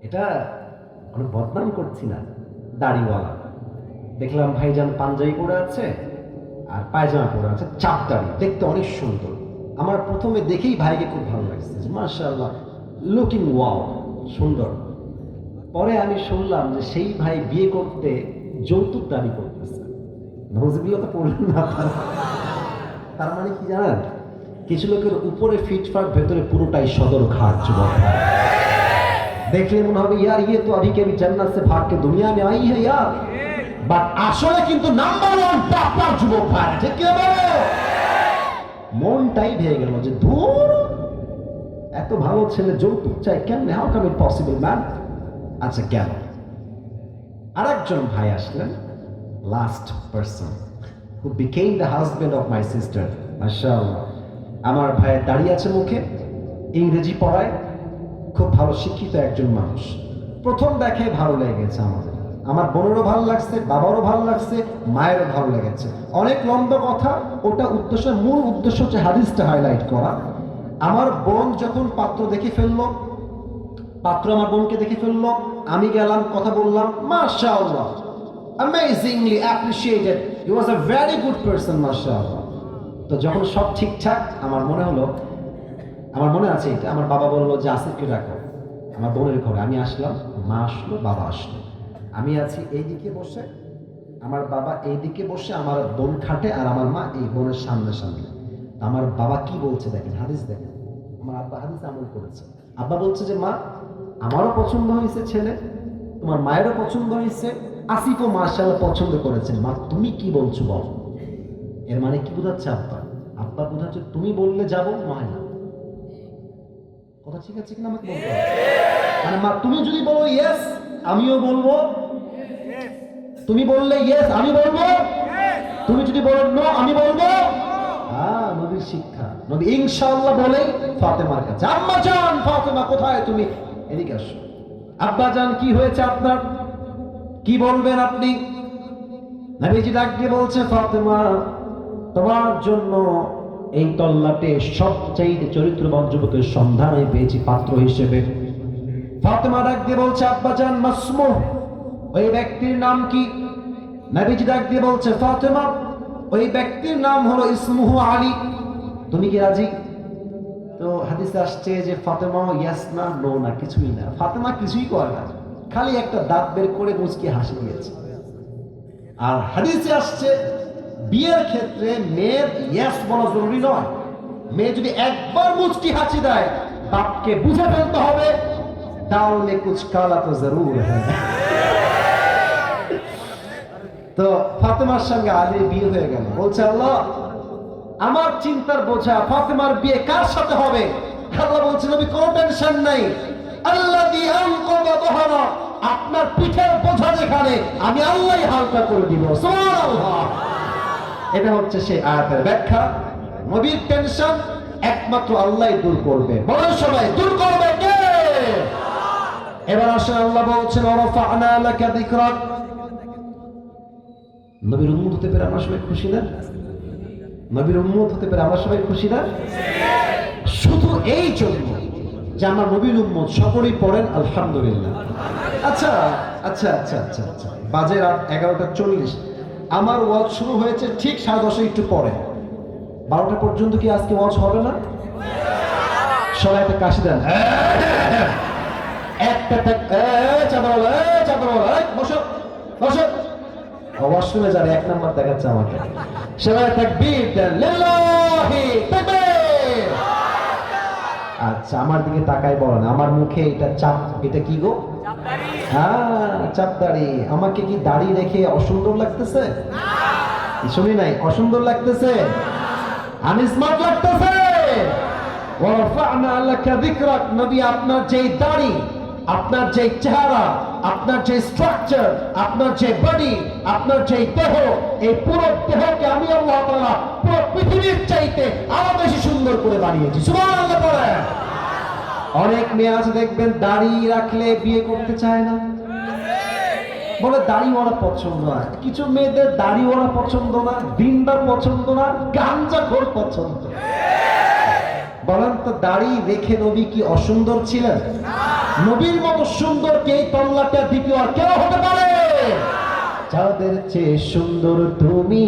এটা কোনো বদনাম করছি না, দাড়িওয়ালা, দেখলাম ভাইজান পাঞ্জাবি পরে আছে আর পায়জামা পরে আছে, চাপ দাড়ি, দেখতে অনেক সুন্দর। আমার প্রথমে দেখেই ভাইকে খুব ভালো লাগছে, মাশাআল্লাহ, লুকিং ওয়াও, সুন্দর। পরে আমি শুনলাম যে সেই ভাই বিয়ে করতে যৌতুক দাবি করতেছে। নজবিল্লাহ তো পড়লেন না, তার মানে কি জানেন, কিছু লোকের উপরে ফিটফাট, ভেতরে পুরোটাই সদর ঘাট যুবক। দেখলে মনে হবে ইয়ার ইয়ে তো আভি কবি জান্নাত সে ভাগ কে দুনিয়া মে আই হ্যায় ইয়ার, বাট আসলে কিন্তু নাম্বার ওয়ান পাপা যুবক ভাই, ঠিক কি বলো? মনটাই ভেঙে গেল যে ধুর, এত ভালো ছেলে যৌতুক চাই কেমনে, how come it possible man. আচ্ছা গেল, আরেকজন ভাই আসলেন, last person who became the husband of my sister. মাশাআল্লাহ, আমার ভাই দাঁড়িয়ে আছে মুখে, ইংরেজি পড়ায়, খুব ভালো শিক্ষিত একজন মানুষ। প্রথম দেখে ভালো লেগেছে আমাদের, আমার বোনেরও ভালো লাগছে, বাবারও ভালো লাগছে, মায়েরও ভালো লেগেছে। অনেক লম্বা কথা, ওটা উদ্দেশ্য, মূল উদ্দেশ্য হচ্ছে হাদিসটা হাইলাইট করা। আমার বোন যখন পাত্র দেখে ফেললো, পাত্র আমার বোনকে দেখে ফেললো, আমি গেলাম, কথা বললাম, মাশাআল্লাহ, amazingly appreciated, he was a very good person, মাশাআল্লাহ। তো যখন সব ঠিকঠাক, আমার মনে হলো, আমার মনে আছে এটা, আমার বাবা বললো যে আসিফকে ডাকো আমার বোনের ঘরে। আমি আসলাম, মা আসলো, বাবা আসলো, আমি আছি এইদিকে বসে, আমার বাবা এইদিকে বসে, আমার বোন খাটে, আর আমার মা এই বোনের সামনে সামনে। আমার বাবা কি বলছে দেখেন, হাদিস দেখেন, আমার আব্বা হাদিস আমল করেছে। আব্বা বলছে যে মা, আমারও পছন্দ হয়েছে ছেলে, তোমার মায়েরও পছন্দ হয়েছে, আসিফও মাশাআল্লাহ পছন্দ করেছেন, মা তুমি কি বলছো বল। এর মানে কি বোঝাচ্ছে আব্বা? আব্বা বোঝাচ্ছে তুমি বললে যাবো, নয় না। কথা ঠিক আছে কিনা আমাকে বলতে হবে। মানে মা তুমি যদি বলো ইয়েস, আমিও বলবো, তুমি বললে ইয়েস আমি বলবো, তুমি যদি বলো নো আমি বলবো। হ্যাঁ, নবীর শিক্ষা। নবী ইনশাআল্লাহ বলেই ফাতেমার কাছে, আম্মা জান ফাতেমা কোথায় তুমি, এদিকে আসো। আব্বা জান কি হয়েছে আপনার, কি বলবেন আপনি? নবীজি ডাক দিয়ে বলছে, ফাতেমা তোমার জন্য এই তল্লাটে সবচেয়ে চরিত্রবান যুবকের সন্ধান আমি পেয়েছি পাত্র হিসেবে। ফাতেমা ডাক দিয়ে বলছে, আব্বা জান মাসমু, ওই ব্যক্তির নাম কি? নবীজি ডাক দিয়ে বলছে, ফাতেমা ওই ব্যক্তির নাম হলো ইসমুহু আলী, তুমি কি রাজি? তো হাদিসে আসছে যে ফাতেমা ইয়েস না নো না, কিছুই না, ফাতেমা কিছুই করে না, খালি একটা দাঁত বের করে মুচকি হাসি দিয়েছে। আর হাদিসে আসছে বিয়ের ক্ষেত্রে মেয়ের ইয়েস বলা জরুরি নয়, মেয়ে যদি একবার মুচকি হাসি দেয় বাপকে বুঝে ফেলতে হবে, দাল মে কুছ কালা তো জরুর হ্যায়। তো ফাতেমার সঙ্গে আলীর বিয়ে হয়ে গেল। বলছে আল্লাহ আমার চিন্তার বোঝা, ফাতেমার বিয়ে কার সাথে হবে? আল্লাহ বলছে নবী কোনো টেনশন নাই, আল্লাযী আনকাযা যাহরা, আপনার পিঠের বোঝা যেখানে আমি আল্লাহই হালকা করে দিব। সুবহানাল্লাহ। এটা হচ্ছে সেই আয়াতের ব্যাখ্যা। নবীর টেনশন একমাত্র আল্লাহই দূর করবে। বলেন সবাই, দূর করবে কে? এবার আসেন, আল্লাহ বলছেন ওয়ারাফা'না লাকা যিকরাক। নবীর উম্মত হতে পেরে আমরা সবাই খুশি না? নবীর উম্মত হতে পেরে আমরা সবাই খুশি না? শুধু এই জন্য যে আমরা নবীর উম্মত, সকলেই পড়েন আলহামদুলিল্লাহ। আচ্ছা আচ্ছা আচ্ছা আচ্ছা আচ্ছা, বাজে রাত 11:40। আমার ওয়াজ শুরু হয়েছে ঠিক 10:30 একটু পরে। 12টা পর্যন্ত কি আজকে ওয়াজ হবে না? সবাই একটা কাশি দেন, একটা বসো বসো। ওয়াশরুমে যাবে, 1 নাম্বার দেখাচ্ছে আমাকে। সবাই তাকবীর দেন, লিল্লাহি তাকবীর। আচ্ছা, আমার দিকে তাকাই বলেন, আমার মুখে এটা চাপ, এটা কি গো? চাপদাড়ি। হ্যাঁ, চাপদাড়ি। আমাকে কি দাড়ি রেখে অসুন্দর লাগতেছে? না। শুনি নাই, অসুন্দর লাগতেছে? আমি স্মার্ট লাগতেছে? ওয়ারাফা'না লাকা যিকরাক। নবী আপনার যেই দাড়ি, আপনার যে চেহারা, আপনার যে স্ট্রাকচার, আপনার যে বডি, আপনার যে দেহ, এই পুরো দেহকে আমি আল্লাহ তাআলা পুরো পৃথিবীর চাইতে আরো বেশি সুন্দর করে বানিয়েছি। সুবহানাল্লাহ বলেন। অনেক মেয়ে আছে দেখবেন দাড়ি রাখলে বিয়ে করতে চায় না, বলে দাড়িওয়ালা পছন্দ না। কিছু মেয়েদের দাড়িওয়ালা পছন্দ না, দিনদার পছন্দ না, গাঞ্জাখোর পছন্দ। বলেন তো, দাড়ি রেখে নবী কি অসুন্দর ছিলেন? নবীর মতো সুন্দর কে তল্লাটা দ্বিতীয় আর কেউ হতে পারে? যাদের চেয়ে সুন্দর তুমি,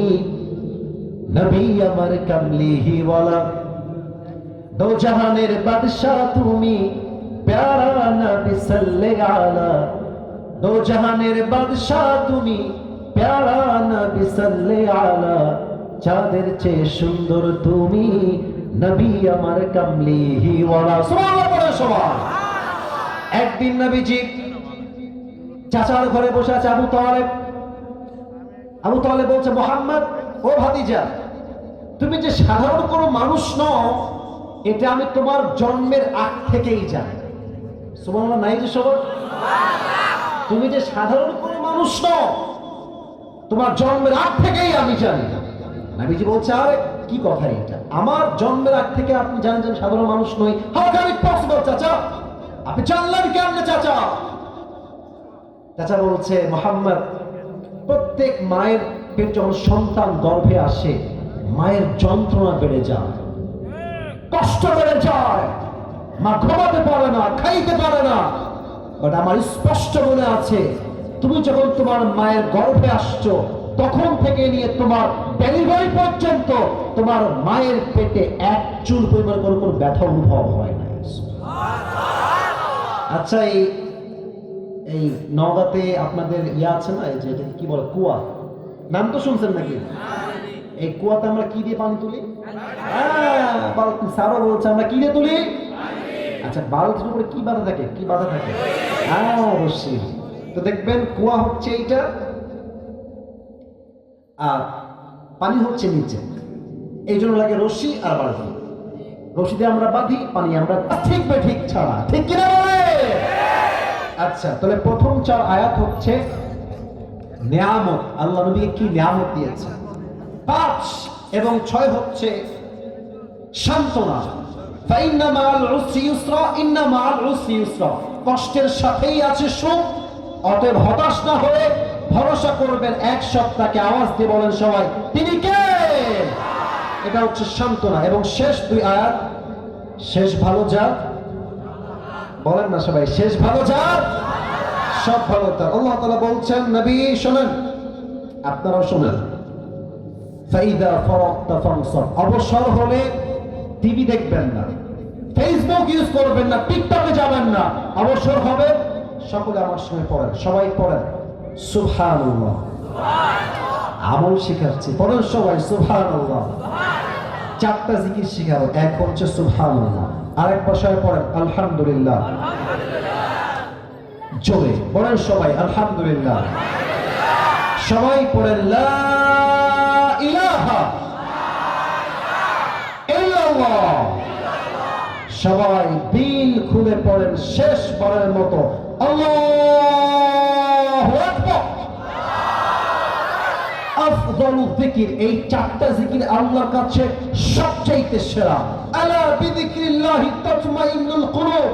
নবী আমার কামলিহি ওয়ালা, দো জাহানের বাদশাহ তুমি, প্যারা নবী সাল্লাল্লাহু আলা, দো জাহানের বাদশাহ তুমি, প্যারা নবী সাল্লাল্লাহু আলা, চাঁদের চেয়ে সুন্দর তুমি, নবী আমার কামলিহি ওয়ালা। সুবহানাল্লাহ পড়ে সবাই। একদিন নবীজি চাচার ঘরে বসে আছে আবু তালেব। আবু তালেব বলছে, মুহাম্মদ ও ভাতিজা, তুমি যে সাধারণ কোনো মানুষ নও এটা আমি তোমার জন্মের আগ থেকেই জানি। সুবহানাল্লাহ নাই যে সবার? তুমি যে সাধারণ কোনো মানুষ নও তোমার জন্মের আগ থেকেই আমি জানি। নবীজি বলছে, আরে কি কথা এটা, আমার জন্মের আগ থেকে আপনি জানেন যে আমি সাধারণ মানুষ নই? হাউ ক্যান ইট পসিবল চাচা, আপনি জানলেন কেমনে চাচা? চাচা বলছে, মুহাম্মদ, প্রত্যেক মায়ের পেট যখন সন্তান গর্ভে আসে মায়ের যন্ত্রণা বেড়ে যায়, কষ্ট বেড়ে যায়, মা ঘুমাতে পারে না, খাইতে পারে না। বাট আমার স্পষ্ট মনে আছে তুমি যখন তোমার মায়ের গর্ভে আসছো তখন থেকে নিয়ে তোমার ডেলিভারি পর্যন্ত তোমার মায়ের পেটে এক চুল পরিমাণ কোনো ব্যথা অনুভব হয় না। আচ্ছা, এই নওগাঁতে আপনাদের ইয়া আছে না, এই যে কি বলে কুয়া, নাম তো শুনছেন নাকি? এই কুয়াতে আমরা কি দিয়ে পানি তুলি? সারা বলছে আমরা কি দিয়ে তুলি? আচ্ছা, বালতির উপরে কি বাধা থাকে? কি বাধা থাকে? অবশ্যই। তো দেখবেন কুয়া হচ্ছে এইটা আর পানি হচ্ছে নিচে, এই জন্য লাগে রশি আর বালতি। রশি দিয়ে আমরা বাঁধি, পানি আমরা ঠিক বে ঠিক ছাড়া, ঠিক কিনা বলে? আচ্ছা, তাহলে প্রথম 4 আয়াত হচ্ছে নিয়ামত, আল্লাহ নবীকে কি নিয়ামত দিয়েছে। 5 এবং 6 হচ্ছে সান্ত্বনা। ফাইন্না মাআল উসরি ইউসরা, ইন্না মাআল উসরি ইউসরা, কষ্টের সাথেই আছে সুখ, অতএব হতাশ না হয়ে ভরসা করবেন এক সত্তাকে। আওয়াজ দিয়ে বলেন সবাই, তিনি কে? এটা হচ্ছে সান্ত্বনা। এবং শেষ 2 আয়াত, শেষ ভালো যার, বলেন না সবাই, শেষ ভালো যার, সব ভালো তার। আল্লাহ তাআলা বলছেন, নবী শুনেন, আপনারাও শুনেন, ফাইদা ফারাগতা ফানসাব, অবসর হলে টিভি দেখবেন না, ফেসবুক ইউজ করবেন না, টিকটকে যাবেন না, অবসর হবে সকলে আমার সঙ্গে পড়েন, সবাই পড়েন সুবহানাল্লাহ। আমল শিখাচ্ছি, পড়েন সবাই সুবহানাল্লাহ। 4টা জিকির শিখাবো, এক হচ্ছে সুবহানাল্লাহ, আরেক ভাষায় পড়েন আলহামদুলিল্লাহ, জোরে পড়েন সবাই আলহামদুলিল্লাহ, সবাই পড়েন লা ইলাহা ইল্লাল্লাহ, সবাই দিল খুলে পড়েন শেষবারের মতো আল্লাহু আকবার। আফদালু যিকির, এই 4টা জিকির আল্লাহর কাছে সবচেয়ে সেরা। আলা বিযিকরিল্লাহি তাতমাইন্নুল কুলুব,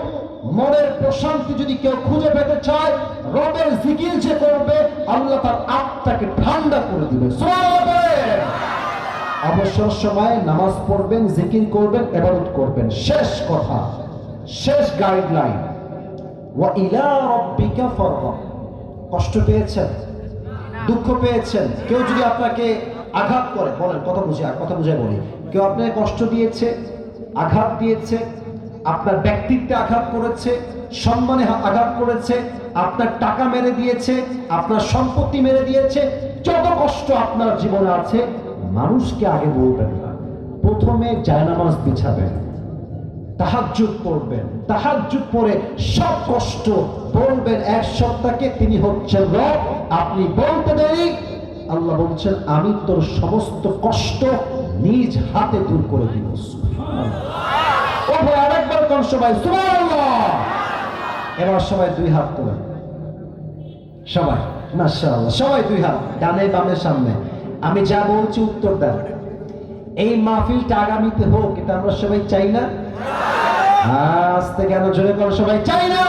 মনের প্রশান্তি যদি কেউ খুঁজে পেতে চায়, রবের জিকির যে করবে আল্লাহ তার আত্মাকে ঠান্ডা করে দিবে। সুবহানাল্লাহ। অবসর সময় নামাজ পড়বেন, জিকির করবেন, ইবাদত করবেন। শেষ কথা, শেষ গাইডলাইন, ওয়া ইলা রাব্বিকা ফারগাব। কষ্ট পেয়েছেন, দুঃখ পেয়েছেন, কেউ যদি আপনাকে আঘাত করে, বলেন কথা বুঝে বলি, কেউ আপনাকে কষ্ট দিয়েছে, আঘাত দিয়েছে, আপনার ব্যক্তিত্বে আঘাত করেছে, সম্মানে আঘাত করেছে, আপনার টাকা মেরে দিয়েছে, আপনার সম্পত্তি মেরে দিয়েছে, যত কষ্ট আপনার জীবনে আছে মানুষকে আগে বলবেন না, প্রথমে জায়নামাজ বিছাবেন, তাহাজ্জুদ পড়বেন, তাহাজ্জুদ পড়ে সব কষ্ট বলবেন এক সত্তাকে, তিনি হচ্ছেন রব। আপনি বলতে দেরি, আল্লাহ বলছেন আমি তোর সমস্ত কষ্ট নিজ হাতে দূর করে দিব। ও ভাই, আরেকবার কোন সবাই সুবহানাল্লাহ। এবার সবাই 2 হাত তোলেন, সবাই মাশাআল্লাহ, সবাই 2 হাত, ডানে বামে সামনে। আমি যা বলছি উত্তর দেন। এই মাহফিলটা আগামীতে হোক, এটা আমরা সবাই চাই না? আস্তে কেন জোরে করে সবাই চাই না?